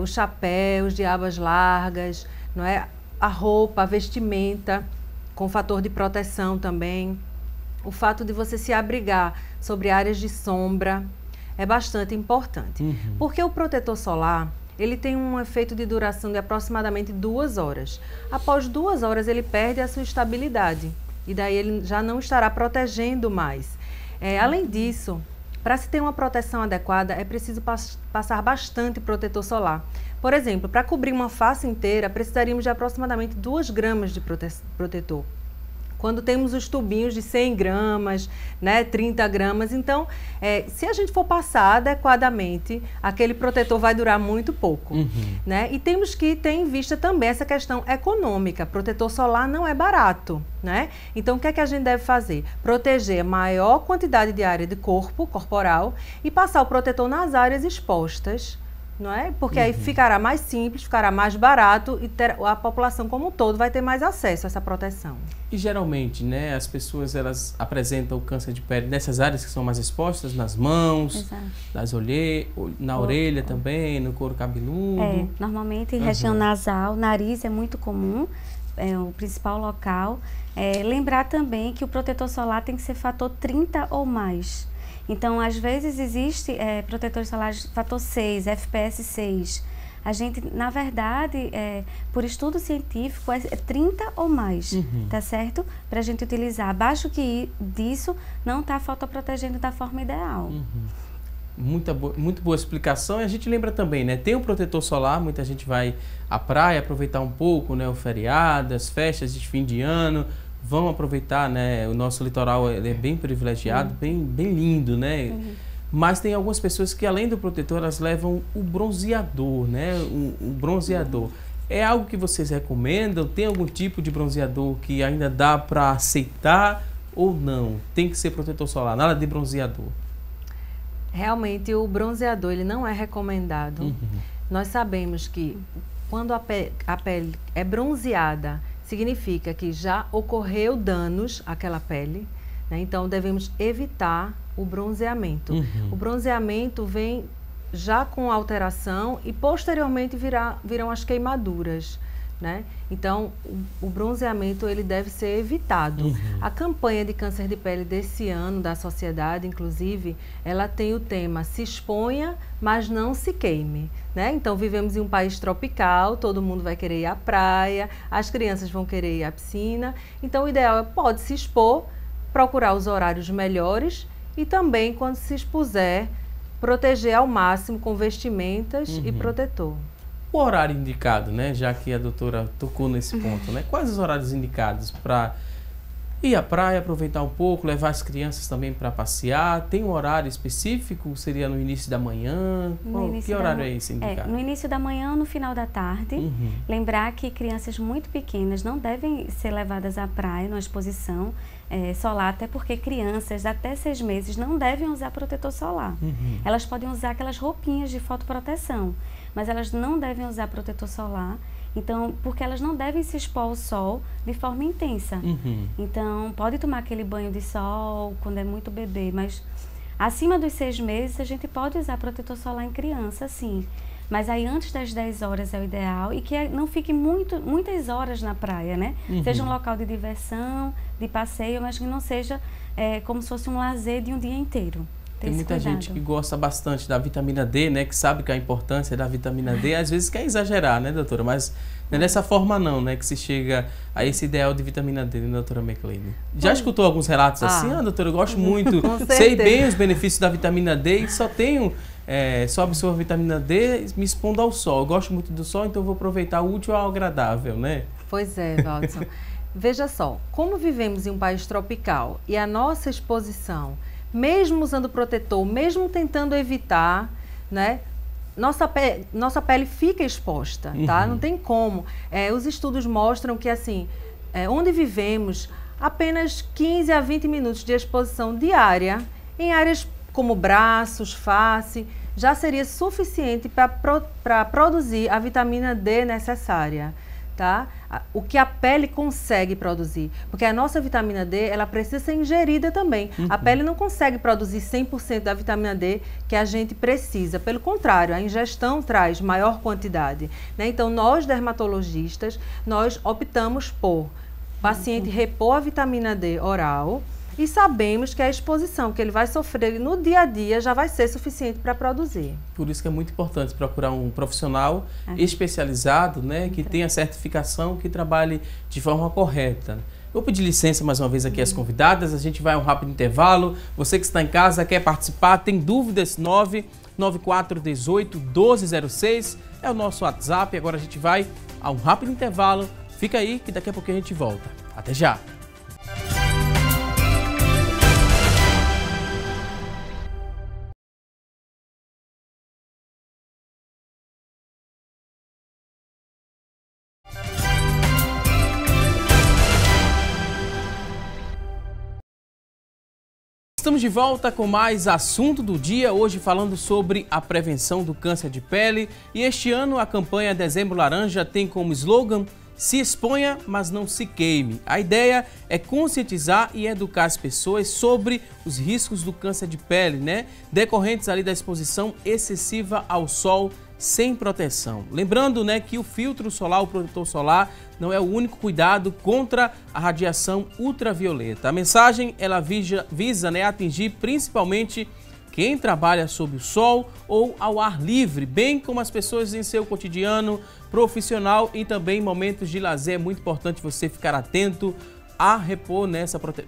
os chapéus de abas largas, não é? A roupa, a vestimenta, com fator de proteção também. O fato de você se abrigar sobre áreas de sombra é bastante importante. Porque o protetor solar, ele tem um efeito de duração de aproximadamente 2 horas. Após 2 horas, ele perde a sua estabilidade. E daí ele já não estará protegendo mais. Além disso, para se ter uma proteção adequada, é preciso passar bastante protetor solar. Por exemplo, para cobrir uma face inteira, precisaríamos de aproximadamente 2 gramas de protetor. Quando temos os tubinhos de 100 gramas, né, 30 gramas, então, se a gente for passar adequadamente, aquele protetor vai durar muito pouco, né? E temos que ter em vista também essa questão econômica. Protetor solar não é barato, né? Então, o que é que a gente deve fazer? Proteger a maior quantidade de área de corporal e passar o protetor nas áreas expostas, não é? Porque aí ficará mais simples, ficará mais barato e a população como um todo vai ter mais acesso a essa proteção. E geralmente, né, as pessoas elas apresentam o câncer de pele nessas áreas que são mais expostas, nas mãos, na orelha também, no couro cabeludo. Normalmente em região nasal, nariz é muito comum, é o principal local. Lembrar também que o protetor solar tem que ser fator 30 ou mais. Então, às vezes, existe protetores solares fator 6, FPS 6. A gente, na verdade, por estudo científico, é 30 ou mais, tá certo? Para a gente utilizar. Abaixo disso, não está fotoprotegendo da forma ideal. Muito boa explicação. E a gente lembra também, né? Tem um protetor solar, muita gente vai à praia aproveitar um pouco, né? O feriado, as festas de fim de ano. Vão aproveitar, né? O nosso litoral é bem privilegiado, bem lindo, né? Mas tem algumas pessoas que, além do protetor, elas levam o bronzeador, né? O bronzeador. É algo que vocês recomendam? Tem algum tipo de bronzeador que ainda dá para aceitar ou não? Tem que ser protetor solar, nada de bronzeador. Realmente, o bronzeador ele não é recomendado. Nós sabemos que quando a pele é bronzeada, significa que já ocorreu danos àquela pele, né? Então devemos evitar o bronzeamento. O bronzeamento vem já com alteração e posteriormente virão as queimaduras, né? Então o bronzeamento ele deve ser evitado. A campanha de câncer de pele desse ano da sociedade, inclusive, ela tem o tema "Se exponha, mas não se queime", né? Então vivemos em um país tropical, todo mundo vai querer ir à praia, as crianças vão querer ir à piscina. Então o ideal é pode se expor, procurar os horários melhores e também, quando se expuser, proteger ao máximo com vestimentas e protetor. O horário indicado, né? Já que a doutora tocou nesse ponto, né? Quais os horários indicados para ir à praia, aproveitar um pouco, levar as crianças também para passear? Tem um horário específico? Seria no início da manhã? Que horário é esse indicado? No início da manhã ou no final da tarde. Lembrar que crianças muito pequenas não devem ser levadas à praia, numa exposição solar, até porque crianças até 6 meses não devem usar protetor solar. Elas podem usar aquelas roupinhas de fotoproteção, mas elas não devem usar protetor solar. Então, porque elas não devem se expor ao sol de forma intensa. Então, pode tomar aquele banho de sol quando é muito bebê, mas acima dos 6 meses a gente pode usar protetor solar em criança, sim. Mas aí antes das 10 horas é o ideal e que não fique muitas horas na praia, né? Seja um local de diversão, de passeio, mas que não seja como se fosse um lazer de um dia inteiro. Tem muita gente que gosta bastante da vitamina D, né? Que sabe que a importância da vitamina D, às vezes quer exagerar, né, doutora? Mas não é dessa forma não, né? Que se chega a esse ideal de vitamina D, né, doutora McLean? Já escutou alguns relatos assim? Doutora, eu gosto muito, sei bem os benefícios da vitamina D e só absorvo a vitamina D me expondo ao sol. Eu gosto muito do sol, então eu vou aproveitar o útil ao agradável, né? Pois é, Valdson. Veja só, como vivemos em um país tropical e a nossa exposição, mesmo usando protetor, mesmo tentando evitar, né, nossa pele fica exposta, tá? Não tem como. Os estudos mostram que, assim, onde vivemos, apenas 15 a 20 minutos de exposição diária, em áreas como braços, face, já seria suficiente para produzir a vitamina D necessária, tá? O que a pele consegue produzir, porque a nossa vitamina D, ela precisa ser ingerida também. A pele não consegue produzir 100% da vitamina D que a gente precisa, pelo contrário, a ingestão traz maior quantidade, né? Então, nós dermatologistas, nós optamos por paciente repor a vitamina D oral e sabemos que a exposição que ele vai sofrer no dia a dia já vai ser suficiente para produzir. Por isso que é muito importante procurar um profissional especializado, né, que tenha certificação, que trabalhe de forma correta. Vou pedir licença mais uma vez aqui às convidadas, a gente vai a um rápido intervalo. Você que está em casa, quer participar, tem dúvidas, 99418 1206 é o nosso WhatsApp. Agora a gente vai a um rápido intervalo. Fica aí que daqui a pouco a gente volta. Até já! Estamos de volta com mais assunto do dia, hoje falando sobre a prevenção do câncer de pele. E este ano a campanha Dezembro Laranja tem como slogan: se exponha, mas não se queime. A ideia é conscientizar e educar as pessoas sobre os riscos do câncer de pele, né? Decorrentes ali da exposição excessiva ao sol sem proteção. Lembrando, né, que o filtro solar, o protetor solar, não é o único cuidado contra a radiação ultravioleta. A mensagem, ela visa, né, atingir principalmente quem trabalha sob o sol ou ao ar livre, bem como as pessoas em seu cotidiano profissional e também em momentos de lazer. É muito importante você ficar atento a repor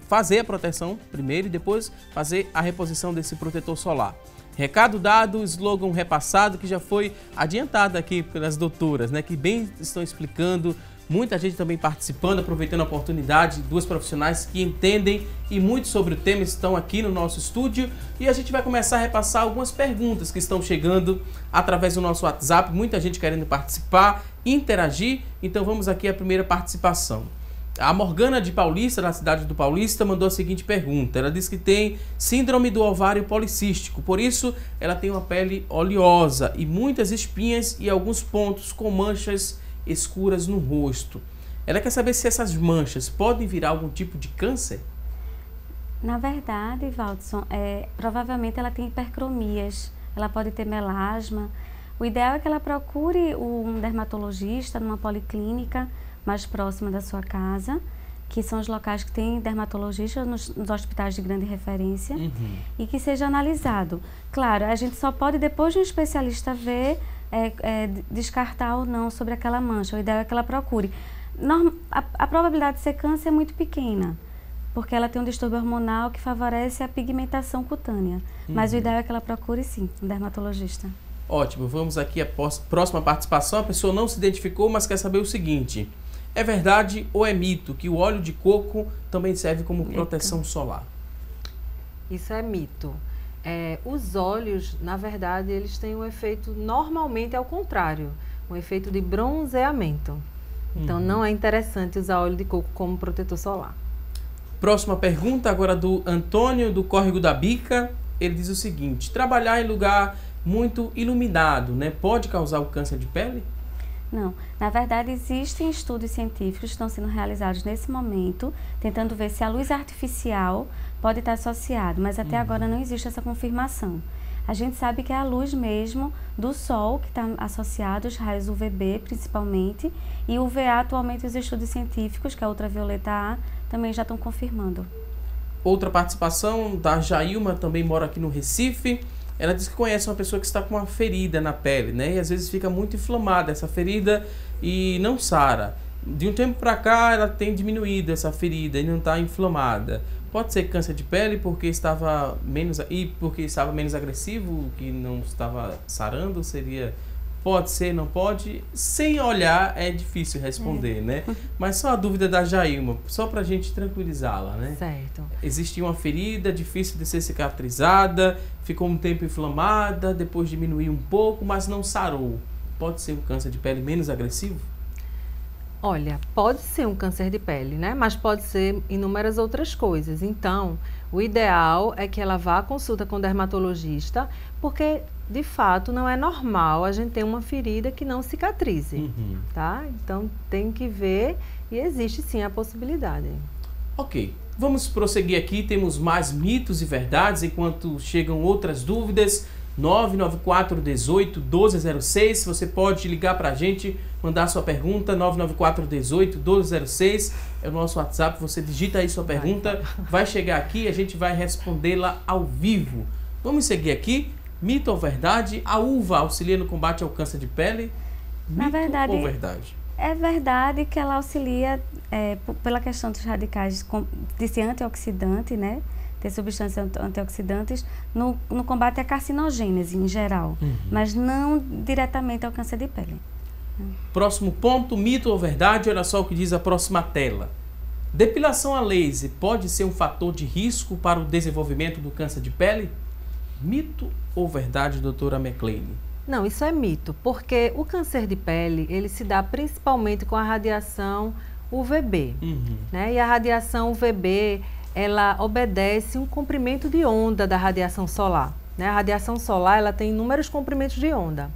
fazer a proteção primeiro e depois fazer a reposição desse protetor solar. Recado dado, slogan repassado, que já foi adiantado aqui pelas doutoras, né, que bem estão explicando, muita gente também participando, aproveitando a oportunidade, duas profissionais que entendem e muito sobre o tema estão aqui no nosso estúdio e a gente vai começar a repassar algumas perguntas que estão chegando através do nosso WhatsApp, muita gente querendo participar, interagir, então vamos aqui à primeira participação. A Morgana de Paulista, da cidade do Paulista, mandou a seguinte pergunta. Ela diz que tem síndrome do ovário policístico, por isso ela tem uma pele oleosa e muitas espinhas e alguns pontos com manchas escuras no rosto. Ela quer saber se essas manchas podem virar algum tipo de câncer? Na verdade, Valdson, provavelmente ela tem hipercromias, ela pode ter melasma. O ideal é que ela procure um dermatologista numa policlínica mais próxima da sua casa, que são os locais que tem dermatologistas nos hospitais de grande referência, e que seja analisado. Claro, a gente só pode, depois de um especialista ver, descartar ou não sobre aquela mancha. O ideal é que ela procure. A probabilidade de ser câncer é muito pequena, porque ela tem um distúrbio hormonal que favorece a pigmentação cutânea. Mas o ideal é que ela procure, sim, um dermatologista. Ótimo, vamos aqui à próxima participação. A pessoa não se identificou, mas quer saber o seguinte: é verdade ou é mito que o óleo de coco também serve como proteção solar? Isso é mito. Os óleos, na verdade, eles têm um efeito normalmente ao contrário, um efeito de bronzeamento. Então, não é interessante usar óleo de coco como protetor solar. Próxima pergunta agora do Antônio, do Córrego da Bica. Ele diz o seguinte: trabalhar em lugar muito iluminado, né, pode causar o câncer de pele? Não. Na verdade, existem estudos científicos que estão sendo realizados nesse momento, tentando ver se a luz artificial pode estar associada, mas até agora não existe essa confirmação. A gente sabe que é a luz mesmo do sol que está associada, os raios UVB principalmente, e UVA atualmente os estudos científicos, que é a ultravioleta A, também já estão confirmando. Outra participação da Jailma, também mora aqui no Recife. Ela diz que conhece uma pessoa que está com uma ferida na pele, né? E às vezes fica muito inflamada essa ferida e não sara. De um tempo para cá ela tem diminuído essa ferida e não está inflamada. Pode ser câncer de pele porque estava menos agressivo, que não estava sarando, seria... Pode ser, não pode? Sem olhar é difícil responder, né? Mas só a dúvida da Jailma, só para a gente tranquilizá-la, né? Certo. Existia uma ferida difícil de ser cicatrizada, ficou um tempo inflamada, depois diminuiu um pouco, mas não sarou. Pode ser um câncer de pele menos agressivo? Olha, pode ser um câncer de pele, né? Mas pode ser inúmeras outras coisas. Então, o ideal é que ela vá à consulta com o dermatologista, porque, de fato, não é normal a gente ter uma ferida que não cicatrize, tá? Então, tem que ver e existe sim a possibilidade. Ok, vamos prosseguir aqui, temos mais mitos e verdades, enquanto chegam outras dúvidas. 994 18 1206, você pode ligar para a gente, mandar sua pergunta, 994 18 1206, é o nosso WhatsApp, você digita aí sua pergunta, vai chegar aqui e a gente vai respondê-la ao vivo. Vamos seguir aqui, mito ou verdade, a uva auxilia no combate ao câncer de pele? Mito Na verdade, ou verdade? É verdade que ela auxilia pela questão dos radicais de ser antioxidante, né? Ter substâncias antioxidantes no combate à carcinogênese em geral, mas não diretamente ao câncer de pele. Próximo ponto, mito ou verdade, olha só o que diz a próxima tela. Depilação a laser pode ser um fator de risco para o desenvolvimento do câncer de pele? Mito ou verdade, doutora McLean? Não, isso é mito, porque o câncer de pele, ele se dá principalmente com a radiação UVB, né? E a radiação UVB, ela obedece um comprimento de onda da radiação solar, né? A radiação solar, ela tem inúmeros comprimentos de onda.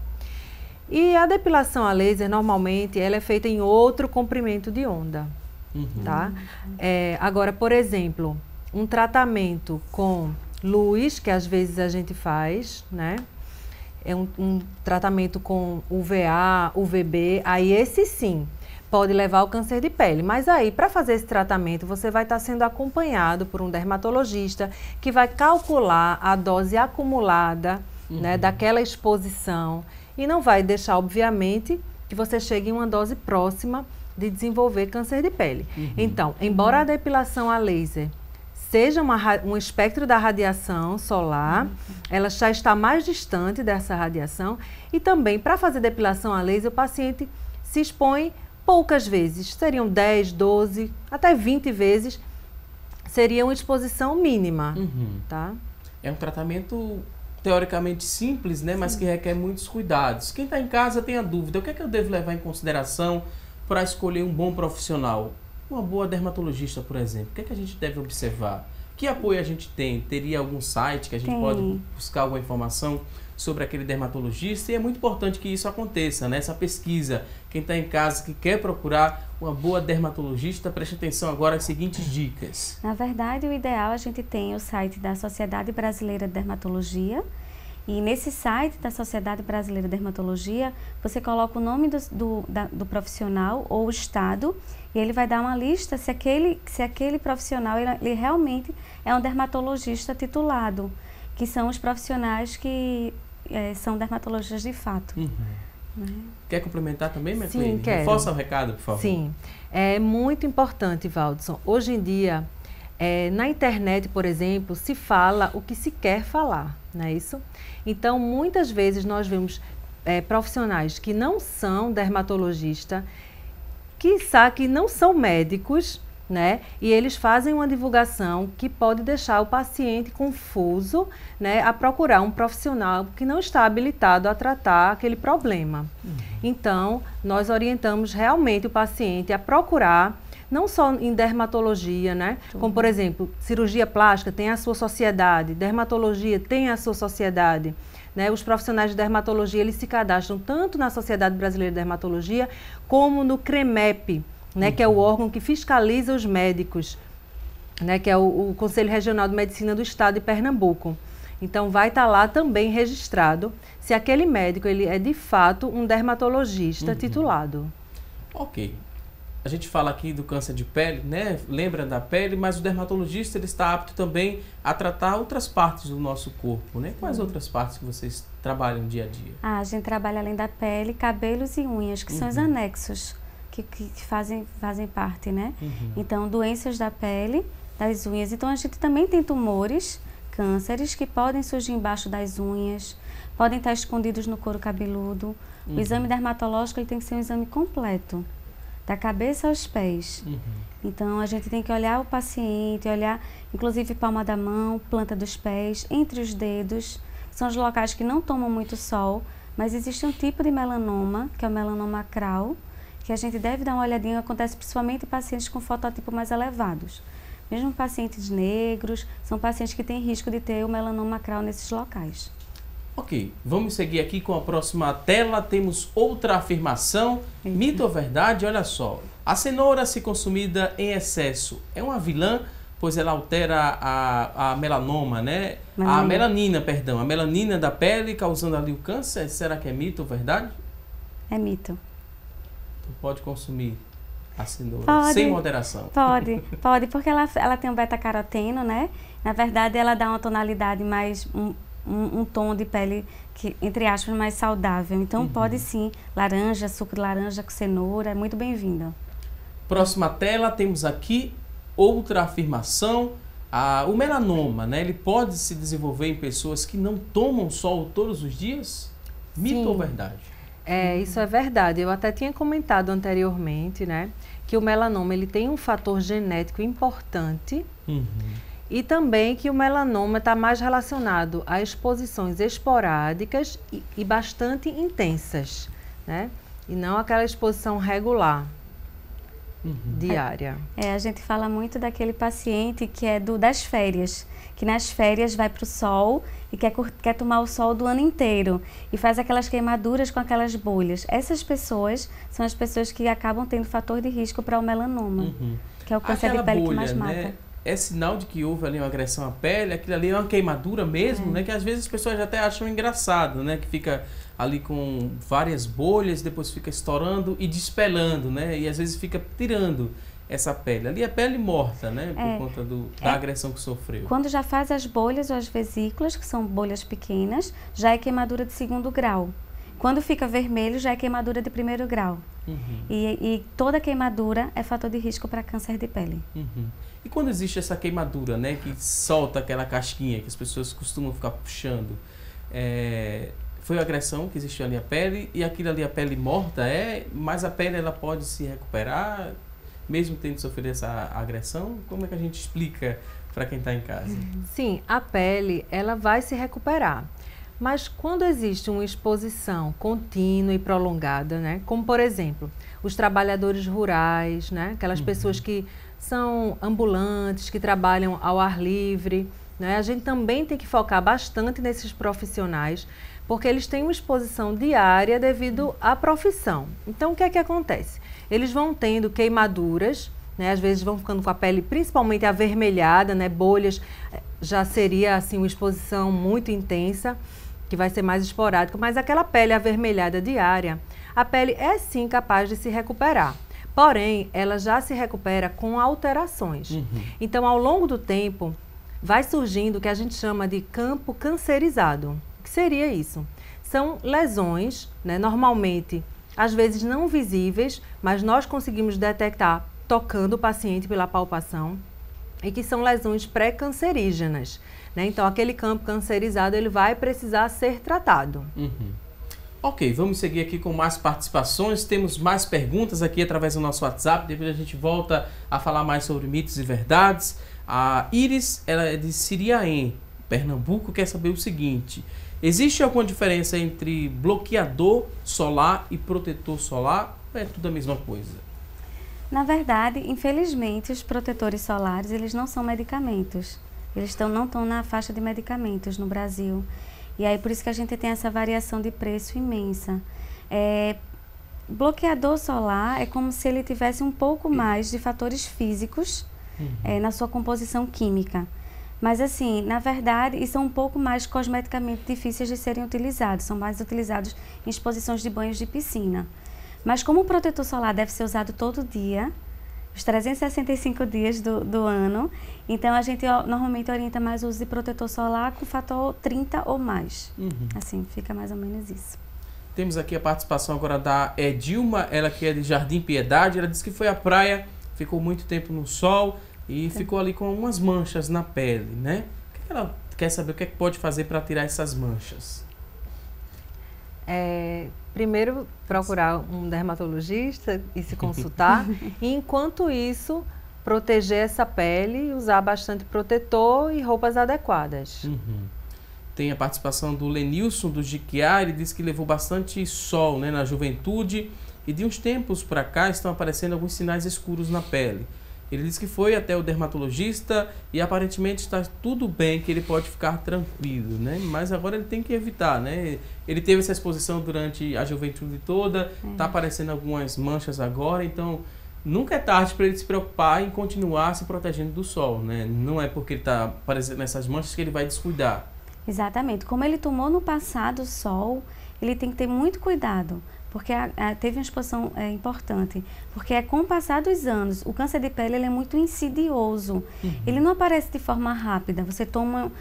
E a depilação a laser, normalmente, ela é feita em outro comprimento de onda, tá? Agora, por exemplo, um tratamento com luz, que às vezes a gente faz, né? É um tratamento com UVA, UVB, aí esse sim pode levar ao câncer de pele. Mas aí, para fazer esse tratamento, você vai estar sendo acompanhado por um dermatologista que vai calcular a dose acumulada, né, daquela exposição e não vai deixar, obviamente, que você chegue em uma dose próxima de desenvolver câncer de pele. Então, embora a depilação a laser seja um espectro da radiação solar, ela já está mais distante dessa radiação e também, para fazer depilação a laser, o paciente se expõe poucas vezes, seriam 10, 12, até 20 vezes, seria uma exposição mínima, tá? É um tratamento teoricamente simples, né? Mas que requer muitos cuidados. Quem está em casa tem a dúvida, o que é que eu devo levar em consideração para escolher um bom profissional? Uma boa dermatologista, por exemplo, o que é que a gente deve observar? Que apoio a gente tem? Teria algum site que a gente pode buscar alguma informação sobre aquele dermatologista? E é muito importante que isso aconteça, né? Essa pesquisa. Quem está em casa, que quer procurar uma boa dermatologista, preste atenção agora às seguintes dicas. Na verdade, o ideal, a gente tem o site da Sociedade Brasileira de Dermatologia. E nesse site da Sociedade Brasileira de Dermatologia, você coloca o nome do profissional ou o estado e ele vai dar uma lista se aquele profissional ele realmente é um dermatologista titulado, que são os profissionais que são dermatologistas de fato. Quer complementar também, minha Sim, quero. Reforça o recado, por favor. Sim, é muito importante, Valdson. Hoje em dia, na internet, por exemplo, se fala o que se quer falar, não é isso? Então, muitas vezes nós vemos profissionais que não são dermatologistas, que não são médicos, né? E eles fazem uma divulgação que pode deixar o paciente confuso, né? A procurar um profissional que não está habilitado a tratar aquele problema. Então, nós orientamos realmente o paciente a procurar não só em dermatologia, né? Como, por exemplo, cirurgia plástica tem a sua sociedade, dermatologia tem a sua sociedade. Né? Os profissionais de dermatologia, eles se cadastram tanto na Sociedade Brasileira de Dermatologia, como no CREMEP, né? Que é o órgão que fiscaliza os médicos, né? Que é o Conselho Regional de Medicina do Estado de Pernambuco. Então, vai estar lá também registrado se aquele médico ele é de fato um dermatologista titulado. Ok. A gente fala aqui do câncer de pele, né? Lembra da pele, mas o dermatologista ele está apto também a tratar outras partes do nosso corpo, né? Quais outras partes que vocês trabalham dia a dia? A gente trabalha além da pele, cabelos e unhas, que são os anexos que fazem parte, né? Então, doenças da pele, das unhas. Então, a gente também tem tumores, cânceres que podem surgir embaixo das unhas, podem estar escondidos no couro cabeludo. O exame dermatológico ele tem que ser um exame completo, da cabeça aos pés. Então, a gente tem que olhar o paciente, olhar, inclusive, palma da mão, planta dos pés, entre os dedos. São os locais que não tomam muito sol, mas existe um tipo de melanoma, que é o melanoma acral, que a gente deve dar uma olhadinha, acontece principalmente em pacientes com fototipo mais elevados. Mesmo pacientes negros, são pacientes que têm risco de ter o melanoma acral nesses locais. Ok, vamos seguir aqui com a próxima tela. Temos outra afirmação. Mito ou verdade? Olha só. A cenoura, se consumida em excesso, é uma vilã, pois ela altera a melanoma, né? A melanina da pele, causando ali o câncer. Será que é mito ou verdade? É mito. Tu pode consumir a cenoura Pode, sem moderação. Pode, porque ela tem um beta-caroteno, né? Na verdade, ela dá uma tonalidade mais, um tom de pele, que, entre aspas, mais saudável. Então, pode sim, laranja, suco de laranja com cenoura, é muito bem-vindo. Próxima tela, temos aqui outra afirmação. O melanoma, né? Ele pode se desenvolver em pessoas que não tomam sol todos os dias? Mito ou verdade? Isso é verdade. Eu até tinha comentado anteriormente, né, que o melanoma ele tem um fator genético importante e também que o melanoma está mais relacionado a exposições esporádicas e bastante intensas, né, e não aquela exposição regular, diária. A gente fala muito daquele paciente que é das férias, que nas férias vai para o sol e quer tomar o sol do ano inteiro e faz aquelas queimaduras com aquelas bolhas. Essas pessoas são as pessoas que acabam tendo fator de risco para o melanoma, que é o câncer de pele que mais mata. Né? É sinal de que houve ali uma agressão à pele, aquilo ali é uma queimadura mesmo, né? Que às vezes as pessoas até acham engraçado, né? Que fica ali com várias bolhas, depois fica estourando e despelando, né? E às vezes fica tirando essa pele. Ali é pele morta, né? Por conta da agressão que sofreu. Quando já faz as bolhas ou as vesículas, que são bolhas pequenas, já é queimadura de 2º grau. Quando fica vermelho, já é queimadura de 1º grau. E toda queimadura é fator de risco para câncer de pele. E quando existe essa queimadura, né? Que solta aquela casquinha que as pessoas costumam ficar puxando, foi a agressão que existiu ali a pele e aquilo ali a pele morta mas a pele ela pode se recuperar mesmo tendo sofrido essa agressão? Como é que a gente explica para quem está em casa? Sim, a pele ela vai se recuperar. Mas quando existe uma exposição contínua e prolongada, né, como por exemplo, os trabalhadores rurais, né, aquelas pessoas que são ambulantes, que trabalham ao ar livre, né, a gente também tem que focar bastante nesses profissionais, porque eles têm uma exposição diária devido à profissão. Então, o que é que acontece? Eles vão tendo queimaduras, né, às vezes vão ficando com a pele principalmente avermelhada, né, bolhas, já seria assim uma exposição muito intensa, que vai ser mais esporádica, mas aquela pele avermelhada diária, a pele é sim capaz de se recuperar. Porém, ela já se recupera com alterações. Então, ao longo do tempo, vai surgindo o que a gente chama de campo cancerizado. O que seria isso? São lesões, né, normalmente, às vezes não visíveis, mas nós conseguimos detectar tocando o paciente pela palpação, e que são lesões pré-cancerígenas, né? Então, aquele campo cancerizado, ele vai precisar ser tratado. Ok, vamos seguir aqui com mais participações. Temos mais perguntas aqui através do nosso WhatsApp. Depois a gente volta a falar mais sobre mitos e verdades. A Iris, ela é de Siriaém, Pernambuco, quer saber o seguinte: existe alguma diferença entre bloqueador solar e protetor solar? Ou é tudo a mesma coisa? Na verdade, infelizmente, os protetores solares, eles não são medicamentos. Eles não estão na faixa de medicamentos no Brasil. E aí, por isso que a gente tem essa variação de preço imensa. Bloqueador solar é como se ele tivesse um pouco mais de fatores físicos na sua composição química. Mas, assim, na verdade, isso é um pouco mais cosmeticamente difíceis de serem utilizados. São mais utilizados em exposições de banhos de piscina. Mas como o protetor solar deve ser usado todo dia, os 365 dias do ano, então a gente normalmente orienta mais o uso de protetor solar com fator 30 ou mais. Assim, fica mais ou menos isso. Temos aqui a participação agora da Edilma, ela que é de Jardim Piedade. Ela disse que foi à praia, ficou muito tempo no sol e ficou ali com umas manchas na pele, né? Ela quer saber o que é que pode fazer para tirar essas manchas. Primeiro, procurar um dermatologista e se consultar. E, enquanto isso, proteger essa pele, usar bastante protetor e roupas adequadas. Tem a participação do Lenilson, do Jiquiá. Ele disse que levou bastante sol, né, na juventude e de uns tempos para cá estão aparecendo alguns sinais escuros na pele. Ele disse que foi até o dermatologista e aparentemente está tudo bem, que ele pode ficar tranquilo, né? Mas agora ele tem que evitar, né? Ele teve essa exposição durante a juventude toda, está aparecendo algumas manchas agora, então nunca é tarde para ele se preocupar em continuar se protegendo do sol, né? Não é porque ele está aparecendo nessas manchas que ele vai descuidar. Exatamente. Como ele tomou no passado o sol, ele tem que ter muito cuidado. Porque teve uma exposição importante, porque com o passar dos anos, o câncer de pele ele é muito insidioso, ele não aparece de forma rápida, você toma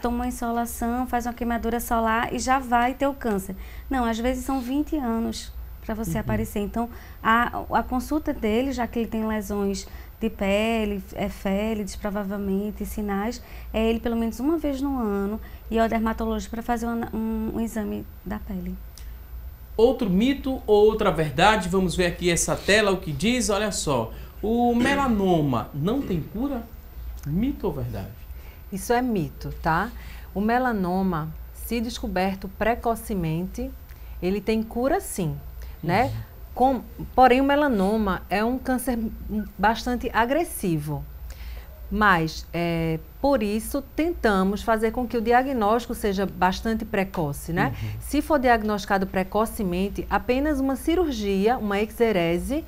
uma insolação, faz uma queimadura solar e já vai ter o câncer. Não, às vezes são 20 anos para você aparecer, então a consulta dele, já que ele tem lesões de pele, félides provavelmente, sinais, é ele pelo menos uma vez no ano ir ao dermatologista para fazer um exame da pele. Outro mito ou outra verdade, vamos ver aqui essa tela, o que diz, olha só. O melanoma não tem cura? Mito ou verdade? Isso é mito, tá? O melanoma, se descoberto precocemente, ele tem cura sim, né? Porém, o melanoma é um câncer bastante agressivo. Mas, por isso, tentamos fazer com que o diagnóstico seja bastante precoce, né? Se for diagnosticado precocemente, apenas uma cirurgia, uma exerese,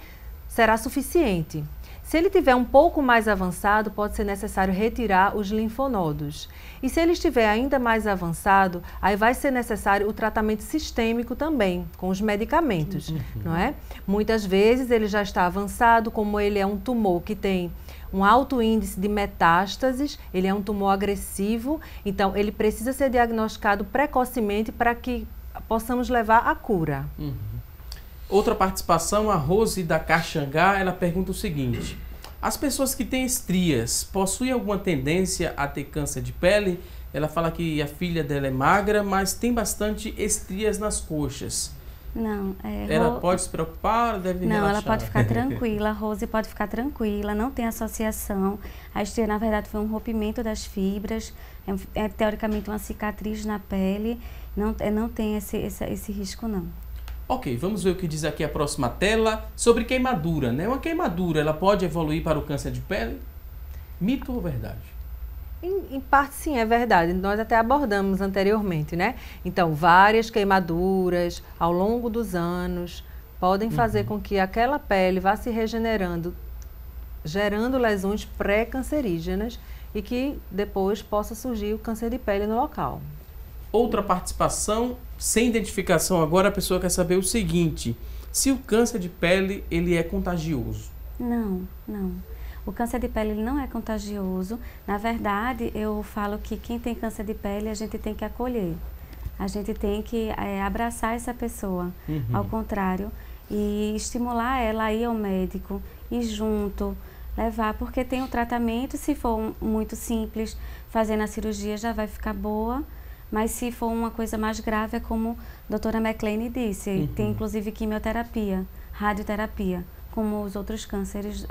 será suficiente. Se ele tiver um pouco mais avançado, pode ser necessário retirar os linfonodos. E se ele estiver ainda mais avançado, aí vai ser necessário o tratamento sistêmico também, com os medicamentos, não é? Muitas vezes ele já está avançado, como ele é um tumor que tem um alto índice de metástases, ele é um tumor agressivo, então ele precisa ser diagnosticado precocemente para que possamos levar à cura. Outra participação, a Rose da Caxangá, ela pergunta o seguinte: as pessoas que têm estrias possuem alguma tendência a ter câncer de pele? Ela fala que a filha dela é magra, mas tem bastante estrias nas coxas. Não, ela pode se preocupar ou deve relaxar? Não, ela pode ficar tranquila, a Rose pode ficar tranquila, não tem associação. A estria, na verdade, foi um rompimento das fibras, é teoricamente uma cicatriz na pele, não tem esse risco, não. Ok, vamos ver o que diz aqui a próxima tela sobre queimadura, né? Uma queimadura, ela pode evoluir para o câncer de pele? Mito ou verdade? Em parte, sim, é verdade. Nós até abordamos anteriormente, né? Então, várias queimaduras ao longo dos anos podem fazer com que aquela pele vá se regenerando, gerando lesões pré-cancerígenas e que depois possa surgir o câncer de pele no local. Outra participação, sem identificação agora, a pessoa quer saber o seguinte: se o câncer de pele, ele é contagioso? Não. O câncer de pele ele não é contagioso. Na verdade, eu falo que quem tem câncer de pele, a gente tem que acolher. A gente tem que abraçar essa pessoa, ao contrário, e estimular ela a ir ao médico, ir junto, levar, porque tem o tratamento, se for muito simples, fazendo a cirurgia já vai ficar boa, mas se for uma coisa mais grave, é como a doutora McLean disse, tem inclusive quimioterapia, radioterapia, como os outros cânceres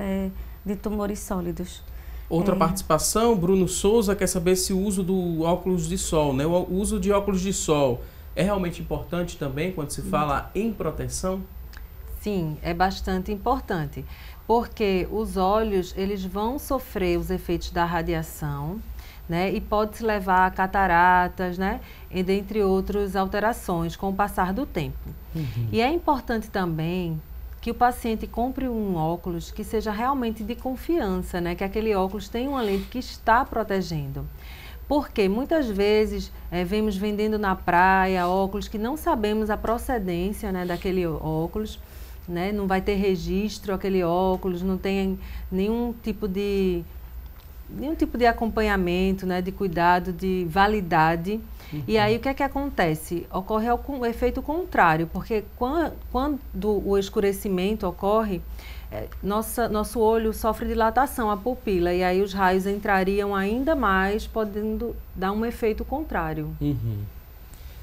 de tumores sólidos. Outra participação, Bruno Souza quer saber se o uso do óculos de sol, né? O uso de óculos de sol é realmente importante também quando se fala em proteção? Sim, é bastante importante, porque os olhos eles vão sofrer os efeitos da radiação, né, e pode se levar a cataratas, né, e dentre outras alterações com o passar do tempo. E é importante também que o paciente compre um óculos que seja realmente de confiança, né, que aquele óculos tenha uma lente que está protegendo. Porque muitas vezes vemos vendendo na praia óculos que não sabemos a procedência, né, daquele óculos, né, não vai ter registro aquele óculos, não tem nenhum tipo de acompanhamento, né, de cuidado, de validade. E aí o que é que acontece? Ocorre o efeito contrário, porque quando o escurecimento ocorre, nosso olho sofre dilatação, a pupila, e aí os raios entrariam ainda mais, podendo dar um efeito contrário.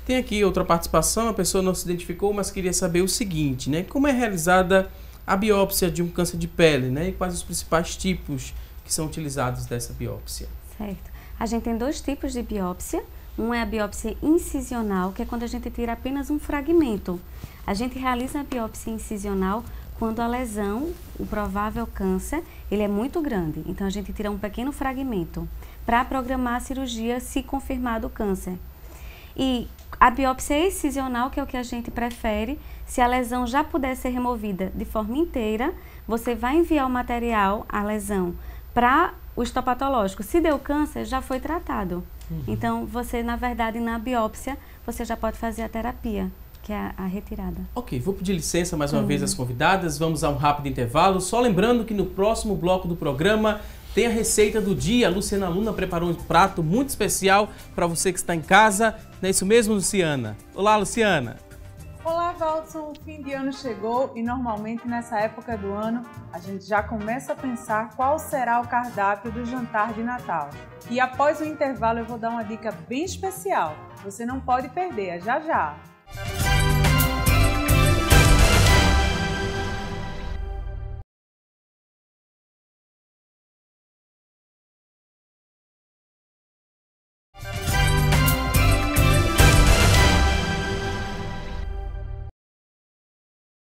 Tem aqui outra participação, a pessoa não se identificou, mas queria saber o seguinte, né? Como é realizada a biópsia de um câncer de pele, né? E quais os principais tipos que são utilizados dessa biópsia? Certo. A gente tem 2 tipos de biópsia. Um é a biópsia incisional, que é quando a gente tira apenas um fragmento. A gente realiza a biópsia incisional quando a lesão, o provável câncer, ele é muito grande. Então, a gente tira um pequeno fragmento para programar a cirurgia se confirmado o câncer. E a biópsia excisional, que é o que a gente prefere, se a lesão já puder ser removida de forma inteira, você vai enviar o material, a lesão, para o histopatológico. Se deu câncer, já foi tratado. Então, você, na verdade, na biópsia, você já pode fazer a terapia, que é a retirada. Ok, vou pedir licença mais uma vez às convidadas, vamos a um rápido intervalo. Só lembrando que no próximo bloco do programa tem a receita do dia. A Luciana Luna preparou um prato muito especial para você que está em casa. Não é isso mesmo, Luciana? Olá, Luciana! Olá, Valdson! O fim de ano chegou e normalmente nessa época do ano a gente já começa a pensar qual será o cardápio do jantar de Natal. E após o intervalo eu vou dar uma dica bem especial. Você não pode perder, é já já!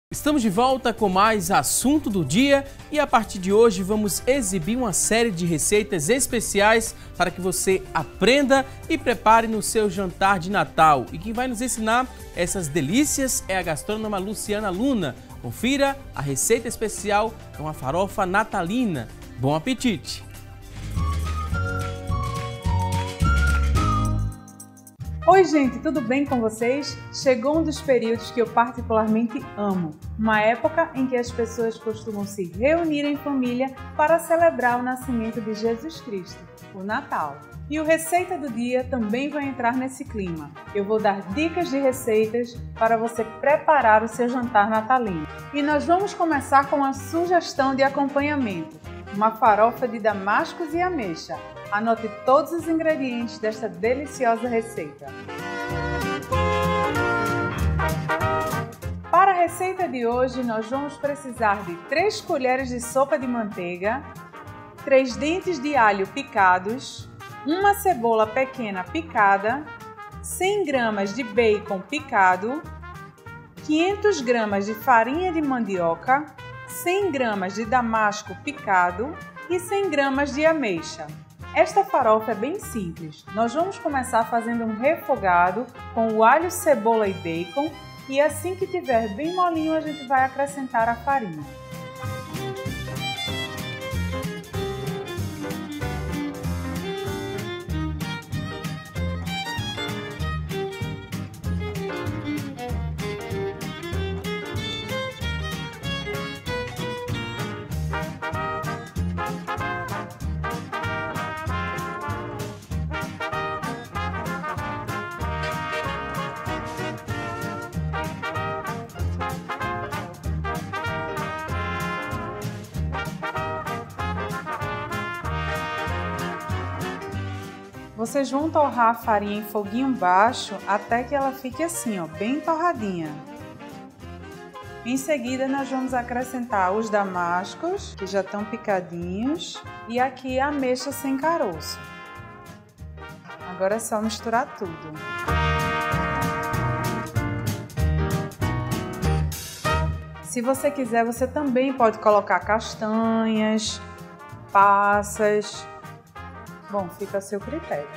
Estamos de volta com mais assunto do dia e a partir de hoje vamos exibir uma série de receitas especiais para que você aprenda e prepare no seu jantar de Natal. E quem vai nos ensinar essas delícias é a gastrônoma Luciana Luna. Confira a receita especial com uma farofa natalina. Bom apetite! Oi gente, tudo bem com vocês? Chegou um dos períodos que eu particularmente amo, uma época em que as pessoas costumam se reunir em família para celebrar o nascimento de Jesus Cristo, o Natal. E o Receita do Dia também vai entrar nesse clima. Eu vou dar dicas de receitas para você preparar o seu jantar natalino. E nós vamos começar com uma sugestão de acompanhamento, uma farofa de damascos e ameixa. Anote todos os ingredientes desta deliciosa receita. Para a receita de hoje, nós vamos precisar de 3 colheres de sopa de manteiga, 3 dentes de alho picados, uma cebola pequena picada, 100 gramas de bacon picado, 500 gramas de farinha de mandioca, 100 gramas de damasco picado e 100 gramas de ameixa. Esta farofa é bem simples. Nós vamos começar fazendo um refogado com o alho, cebola e bacon e assim que tiver bem molinho a gente vai acrescentar a farinha. Vocês vão torrar a farinha em foguinho baixo até que ela fique assim, ó, bem torradinha. Em seguida, nós vamos acrescentar os damascos, que já estão picadinhos, e aqui a ameixa sem caroço. Agora é só misturar tudo. Se você quiser, você também pode colocar castanhas, passas. Bom, fica a seu critério.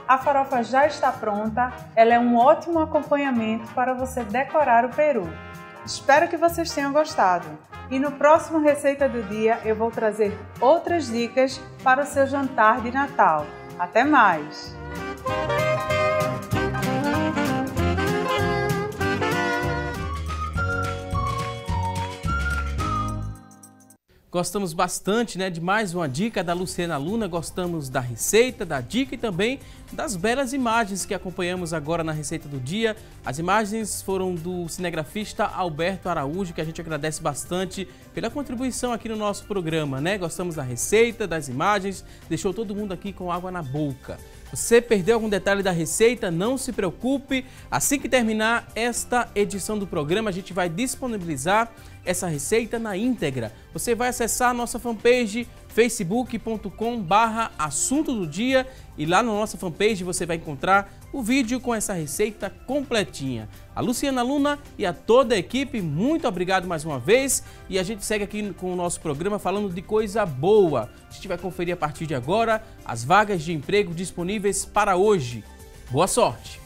A farofa já está pronta, ela é um ótimo acompanhamento para você decorar o peru. Espero que vocês tenham gostado. E no próximo Receita do Dia eu vou trazer outras dicas para o seu jantar de Natal. Até mais! Gostamos bastante, né, de mais uma dica da Luciana Luna, gostamos da receita, da dica e também das belas imagens que acompanhamos agora na Receita do Dia. As imagens foram do cinegrafista Alberto Araújo, que a gente agradece bastante pela contribuição aqui no nosso programa, né? Gostamos da receita, das imagens, deixou todo mundo aqui com água na boca. Você perdeu algum detalhe da receita? Não se preocupe, assim que terminar esta edição do programa, a gente vai disponibilizar essa receita na íntegra. Você vai acessar a nossa fanpage facebook.com/assunto do dia e lá na nossa fanpage você vai encontrar o vídeo com essa receita completinha. A Luciana Luna e a toda a equipe, muito obrigado mais uma vez e a gente segue aqui com o nosso programa falando de coisa boa. A gente vai conferir a partir de agora as vagas de emprego disponíveis para hoje. Boa sorte!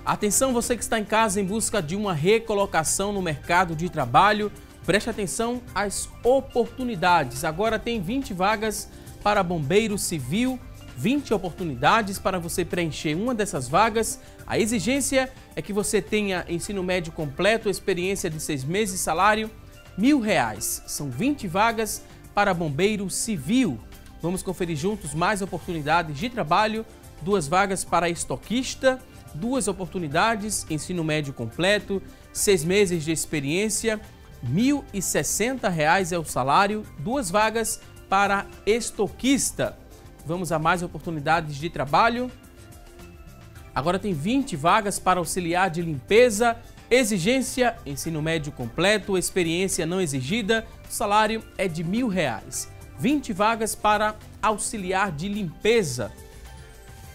Atenção, você que está em casa em busca de uma recolocação no mercado de trabalho, preste atenção às oportunidades. Agora tem 20 vagas para bombeiro civil, 20 oportunidades para você preencher uma dessas vagas. A exigência é que você tenha ensino médio completo, experiência de 6 meses, salário R$1.000. São 20 vagas para bombeiro civil. Vamos conferir juntos mais oportunidades de trabalho, 2 vagas para estoquista, 2 oportunidades, ensino médio completo, 6 meses de experiência, R$1.060 é o salário, 2 vagas para estoquista. Vamos a mais oportunidades de trabalho. Agora tem 20 vagas para auxiliar de limpeza, exigência, ensino médio completo, experiência não exigida, o salário é de R$1.000. 20 vagas para auxiliar de limpeza.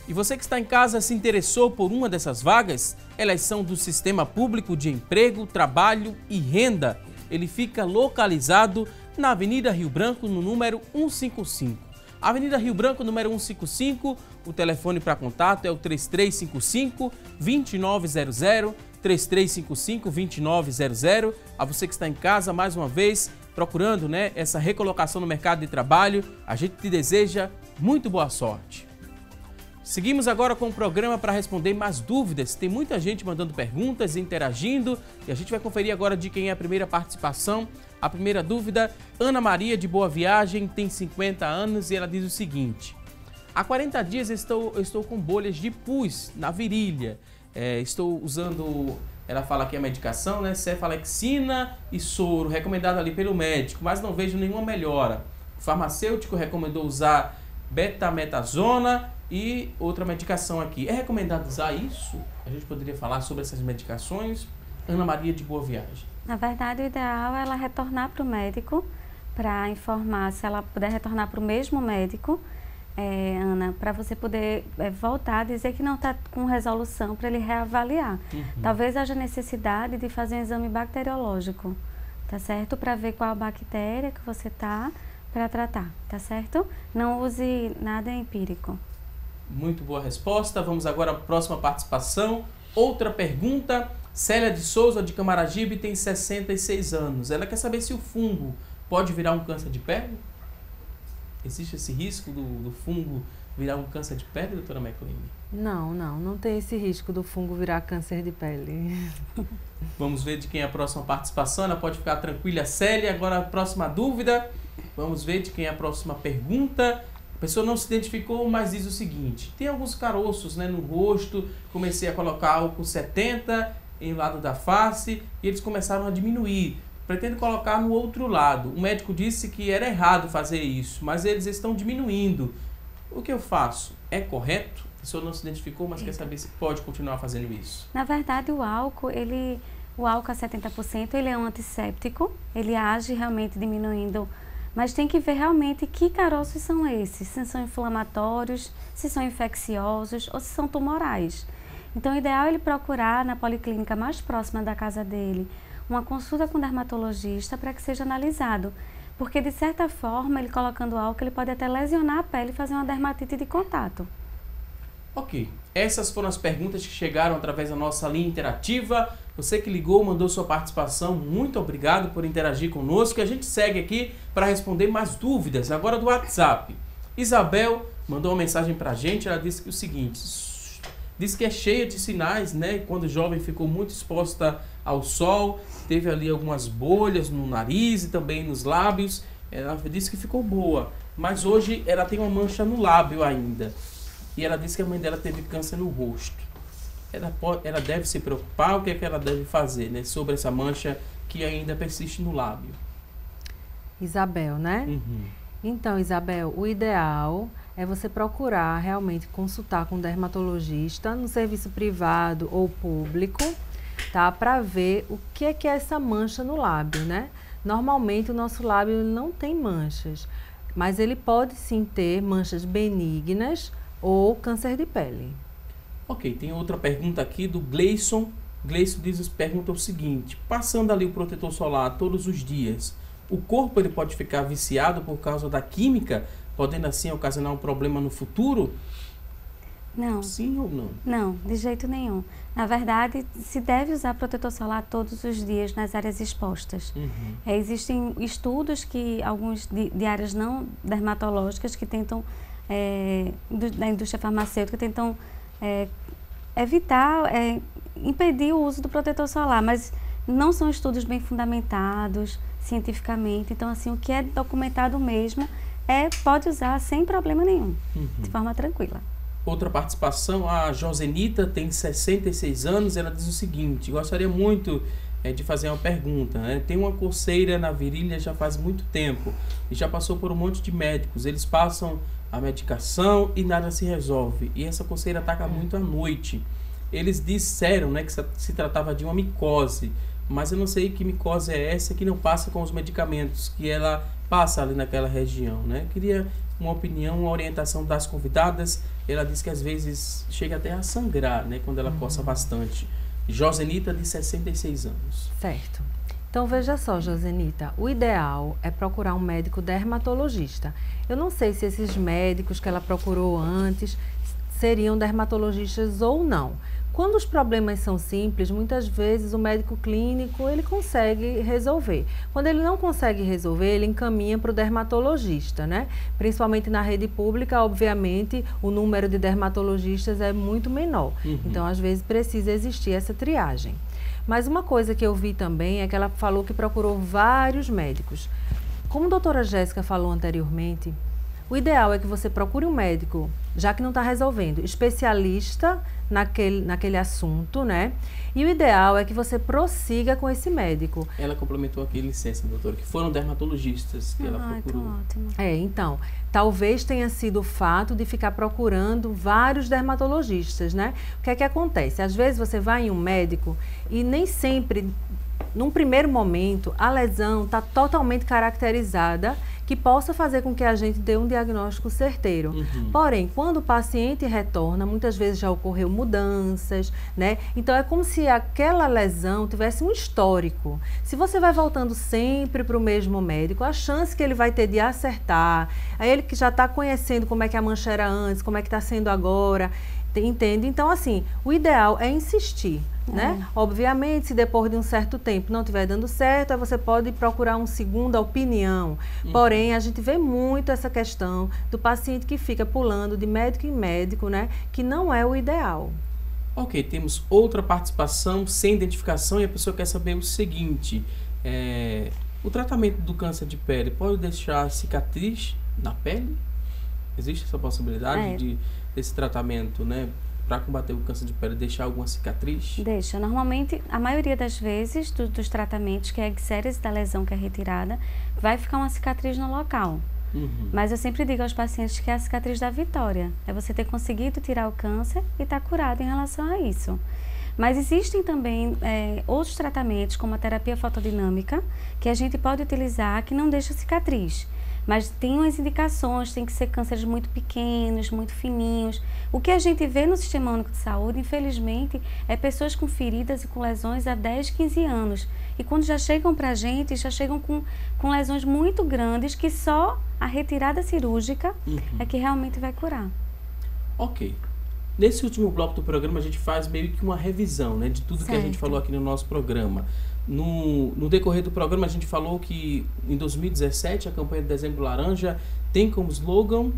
E você que está em casa se interessou por uma dessas vagas? Elas são do Sistema Público de Emprego, Trabalho e Renda. Ele fica localizado na Avenida Rio Branco, no número 155. Avenida Rio Branco, número 155, o telefone para contato é o 3355-2900, 3355-2900. A você que está em casa, mais uma vez, procurando, né, essa recolocação no mercado de trabalho, a gente te deseja muito boa sorte. Seguimos agora com o programa para responder mais dúvidas. Tem muita gente mandando perguntas, interagindo e a gente vai conferir agora de quem é a primeira participação. A primeira dúvida, Ana Maria de Boa Viagem, tem 50 anos e ela diz o seguinte: há 40 dias eu estou com bolhas de pus na virilha. Estou usando, ela fala aqui a medicação, né? Cefalexina e soro, recomendado ali pelo médico, mas não vejo nenhuma melhora. O farmacêutico recomendou usar betametasona e outra medicação aqui. É recomendado usar isso? A gente poderia falar sobre essas medicações? Ana Maria de Boa Viagem. Na verdade, o ideal é ela retornar para o médico para informar, se ela puder retornar para o mesmo médico, Ana, para você poder voltar a dizer que não está com resolução para ele reavaliar. Talvez haja necessidade de fazer um exame bacteriológico, tá certo? Para ver qual a bactéria que você está para tratar, tá certo? Não use nada empírico. Muito boa resposta. Vamos agora à próxima participação. Outra pergunta. Célia de Souza, de Camaragibe, tem 66 anos. Ela quer saber se o fungo pode virar um câncer de pele? Existe esse risco do fungo virar um câncer de pele, doutora McLean? Não tem esse risco do fungo virar câncer de pele. Vamos ver de quem é a próxima participação. Ela pode ficar tranquila, Célia. Agora a próxima dúvida. Vamos ver de quem é a próxima pergunta. A pessoa não se identificou, mas diz o seguinte: tem alguns caroços, né, no rosto, comecei a colocar álcool 70 em lado da face e eles começaram a diminuir. Pretendo colocar no outro lado. O médico disse que era errado fazer isso, mas eles estão diminuindo. O que eu faço? É correto? A pessoa não se identificou, mas quer saber se pode continuar fazendo isso. Na verdade, o álcool a 70%, ele é um antisséptico, ele age realmente diminuindo. Mas tem que ver realmente que caroços são esses, se são inflamatórios, se são infecciosos ou se são tumorais. Então, o ideal é ele procurar na policlínica mais próxima da casa dele uma consulta com o dermatologista para que seja analisado. Porque, de certa forma, ele colocando álcool, ele pode até lesionar a pele e fazer uma dermatite de contato. Ok, essas foram as perguntas que chegaram através da nossa linha interativa. Você que ligou, mandou sua participação, muito obrigado por interagir conosco. E a gente segue aqui para responder mais dúvidas, agora do WhatsApp. Isabel mandou uma mensagem para a gente, ela disse que o seguinte, diz que é cheia de sinais, né? Quando jovem ficou muito exposta ao sol, teve ali algumas bolhas no nariz e também nos lábios. Ela disse que ficou boa, mas hoje ela tem uma mancha no lábio ainda. E ela disse que a mãe dela teve câncer no rosto. Ela deve se preocupar, o que é que ela deve fazer, né, sobre essa mancha que ainda persiste no lábio? Isabel, né? Uhum. Então, Isabel, o ideal é você procurar realmente consultar com um dermatologista no serviço privado ou público, tá? Para ver o que é essa mancha no lábio, né? Normalmente o nosso lábio não tem manchas, mas ele pode sim ter manchas benignas ou câncer de pele. Ok, tem outra pergunta aqui do Gleison. Gleison pergunta o seguinte, passando ali o protetor solar todos os dias, o corpo ele pode ficar viciado por causa da química, podendo assim ocasionar um problema no futuro? Não. Sim ou não? Não, de jeito nenhum. Na verdade, se deve usar protetor solar todos os dias nas áreas expostas. Uhum. Existem estudos que alguns de áreas não dermatológicas que tentam, da indústria farmacêutica, tentam evitar, impedir o uso do protetor solar, mas não são estudos bem fundamentados cientificamente. Então, assim, o que é documentado mesmo pode usar sem problema nenhum, de forma tranquila. Outra participação, a Josenita tem 66 anos, ela diz o seguinte, gostaria muito de fazer uma pergunta, né? Tem uma coceira na virilha já faz muito tempo e já passou por um monte de médicos, eles passam a medicação e nada se resolve, e essa coceira ataca muito à noite. Eles disseram, né, que se tratava de uma micose, mas eu não sei que micose é essa que não passa com os medicamentos, que ela passa ali naquela região, né? Queria uma opinião, uma orientação das convidadas. Ela diz que às vezes chega até a sangrar, né, quando ela coça bastante. Josenita, de 66 anos. Certo. Então, veja só, Josenita, o ideal é procurar um médico dermatologista. Eu não sei se esses médicos que ela procurou antes seriam dermatologistas ou não. Quando os problemas são simples, muitas vezes o médico clínico ele consegue resolver. Quando ele não consegue resolver, ele encaminha para o dermatologista, né? Principalmente na rede pública, obviamente, o número de dermatologistas é muito menor. Então, às vezes, precisa existir essa triagem. Mas uma coisa que eu vi também é que ela falou que procurou vários médicos. Como a doutora Jéssica falou anteriormente, o ideal é que você procure um médico, já que não está resolvendo, especialista naquele assunto, né? E o ideal é que você prossiga com esse médico. Ela complementou aqui, licença, doutora, que foram dermatologistas que ela procurou. Então, ótimo. Então, talvez tenha sido o fato de ficar procurando vários dermatologistas, né? O que é que acontece? Às vezes você vai em um médico e nem sempre, num primeiro momento, a lesão está totalmente caracterizada, que possa fazer com que a gente dê um diagnóstico certeiro. Porém, quando o paciente retorna, muitas vezes já ocorreu mudanças, né? Então, é como se aquela lesão tivesse um histórico. Se você vai voltando sempre para o mesmo médico, a chance que ele vai ter de acertar, aí ele que já está conhecendo como é que a mancha era antes, como é que está sendo agora, entende? Então, assim, o ideal é insistir. Né? Obviamente, se depois de um certo tempo não estiver dando certo, aí você pode procurar uma segunda opinião. Porém, a gente vê muito essa questão do paciente que fica pulando de médico em médico, né? Que não é o ideal. Ok, temos outra participação sem identificação e a pessoa quer saber o seguinte, o tratamento do câncer de pele pode deixar cicatriz na pele? Existe essa possibilidade desse tratamento, né? Para combater o câncer de pele, deixar alguma cicatriz? Deixa. Normalmente, a maioria das vezes, dos tratamentos, que é a exérese da lesão que é retirada, vai ficar uma cicatriz no local. Mas eu sempre digo aos pacientes que é a cicatriz da vitória. É você ter conseguido tirar o câncer e estar curado em relação a isso. Mas existem também outros tratamentos, como a terapia fotodinâmica, que a gente pode utilizar que não deixa cicatriz. Mas tem umas indicações, tem que ser cânceres muito pequenos, muito fininhos. O que a gente vê no Sistema Único de Saúde, infelizmente, é pessoas com feridas e com lesões há 10, 15 anos. E quando já chegam para a gente, já chegam com lesões muito grandes que só a retirada cirúrgica é que realmente vai curar. Ok. Nesse último bloco do programa, a gente faz meio que uma revisão, né, de tudo que a gente falou aqui no nosso programa. No decorrer do programa, a gente falou que em 2017, a campanha de Dezembro Laranja tem como slogan...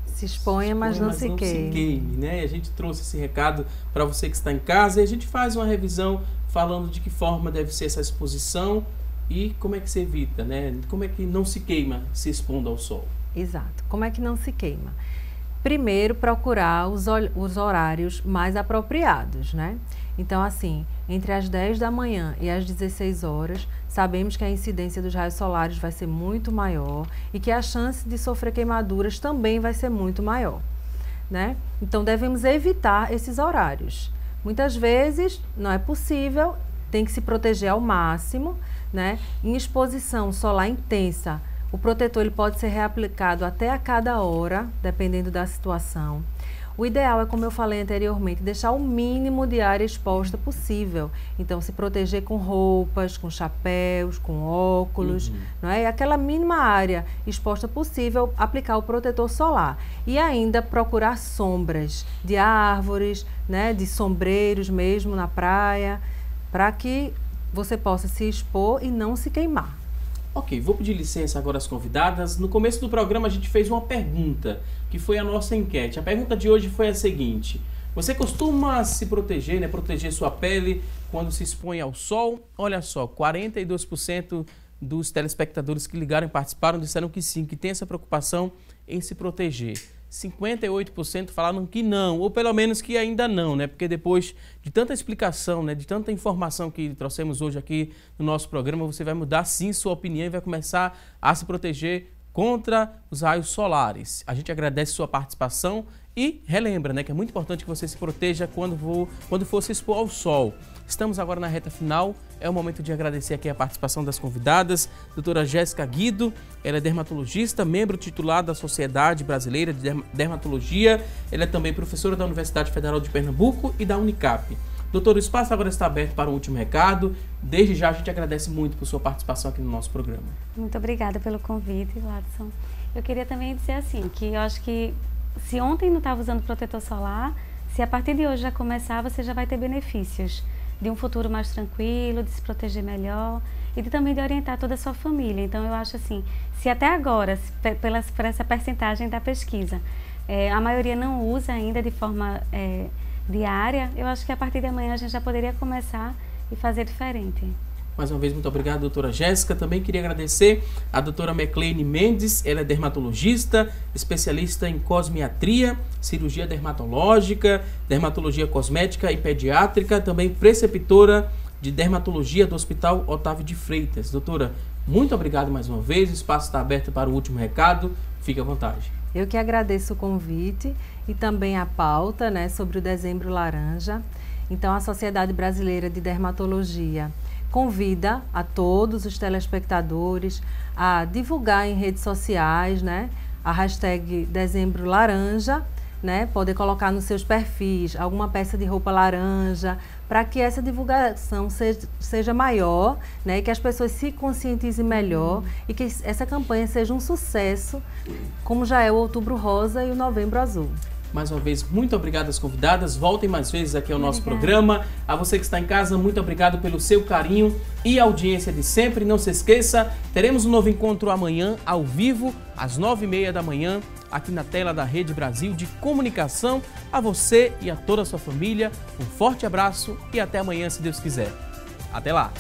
Se exponha, mas não se queime. Né? A gente trouxe esse recado para você que está em casa e a gente faz uma revisão falando de que forma deve ser essa exposição e como é que se evita, né? Como é que não se queima se expondo ao sol. Exato. Como é que não se queima? Primeiro, procurar os horários mais apropriados, né? Então, assim, entre as 10 da manhã e as 16 horas, sabemos que a incidência dos raios solares vai ser muito maior e que a chance de sofrer queimaduras também vai ser muito maior, né? Então, devemos evitar esses horários. Muitas vezes, não é possível, tem que se proteger ao máximo, né? Em exposição solar intensa, o protetor ele pode ser reaplicado até a cada hora, dependendo da situação. O ideal é, como eu falei anteriormente, deixar o mínimo de área exposta possível. Então, se proteger com roupas, com chapéus, com óculos, não é? E aquela mínima área exposta possível, aplicar o protetor solar. E ainda procurar sombras de árvores, né? De sombreiros mesmo na praia, para que você possa se expor e não se queimar. Ok, vou pedir licença agora às convidadas. No começo do programa a gente fez uma pergunta, que foi a nossa enquete. A pergunta de hoje foi a seguinte: você costuma se proteger, né, proteger sua pele quando se expõe ao sol? Olha só, 42% dos telespectadores que ligaram e participaram disseram que sim, que tem essa preocupação em se proteger. 58% falaram que não, ou pelo menos que ainda não, né? Porque depois de tanta explicação, né, de tanta informação que trouxemos hoje aqui no nosso programa, você vai mudar sim sua opinião e vai começar a se proteger contra os raios solares. A gente agradece sua participação e relembra, né, que é muito importante que você se proteja quando for se expor ao sol. Estamos agora na reta final, é o momento de agradecer aqui a participação das convidadas. Doutora Jéssica Guido, ela é dermatologista, membro titular da Sociedade Brasileira de Dermatologia. Ela é também professora da Universidade Federal de Pernambuco e da Unicap. Doutor, o espaço agora está aberto para um último recado. Desde já a gente agradece muito por sua participação aqui no nosso programa. Muito obrigada pelo convite, Ladson. Eu queria também dizer assim, que eu acho que se ontem não estava usando protetor solar, se a partir de hoje já começar, você já vai ter benefícios de um futuro mais tranquilo, de se proteger melhor e também de orientar toda a sua família. Então, eu acho assim, se até agora, por essa percentagem da pesquisa, a maioria não usa ainda de forma diária, eu acho que a partir de amanhã a gente já poderia começar e fazer diferente. Mais uma vez, muito obrigado, doutora Jéssica. Também queria agradecer a doutora Mecleine Mendes, ela é dermatologista, especialista em cosmiatria, cirurgia dermatológica, dermatologia cosmética e pediátrica, também preceptora de dermatologia do Hospital Otávio de Freitas. Doutora, muito obrigado mais uma vez, o espaço está aberto para o último recado, fique à vontade. Eu que agradeço o convite e também a pauta, né, sobre o Dezembro Laranja. Então, a Sociedade Brasileira de Dermatologia convida a todos os telespectadores a divulgar em redes sociais, né, a hashtag Dezembro Laranja, né, poder colocar nos seus perfis alguma peça de roupa laranja, para que essa divulgação seja maior, né, e que as pessoas se conscientizem melhor e que essa campanha seja um sucesso, como já é o Outubro Rosa e o Novembro Azul. Mais uma vez, muito obrigado às convidadas. Voltem mais vezes aqui ao nosso programa. A você que está em casa, muito obrigado pelo seu carinho e audiência de sempre. Não se esqueça, teremos um novo encontro amanhã, ao vivo, às 9h30 da manhã, aqui na tela da Rede Brasil de Comunicação. A você e a toda a sua família, um forte abraço e até amanhã, se Deus quiser. Até lá!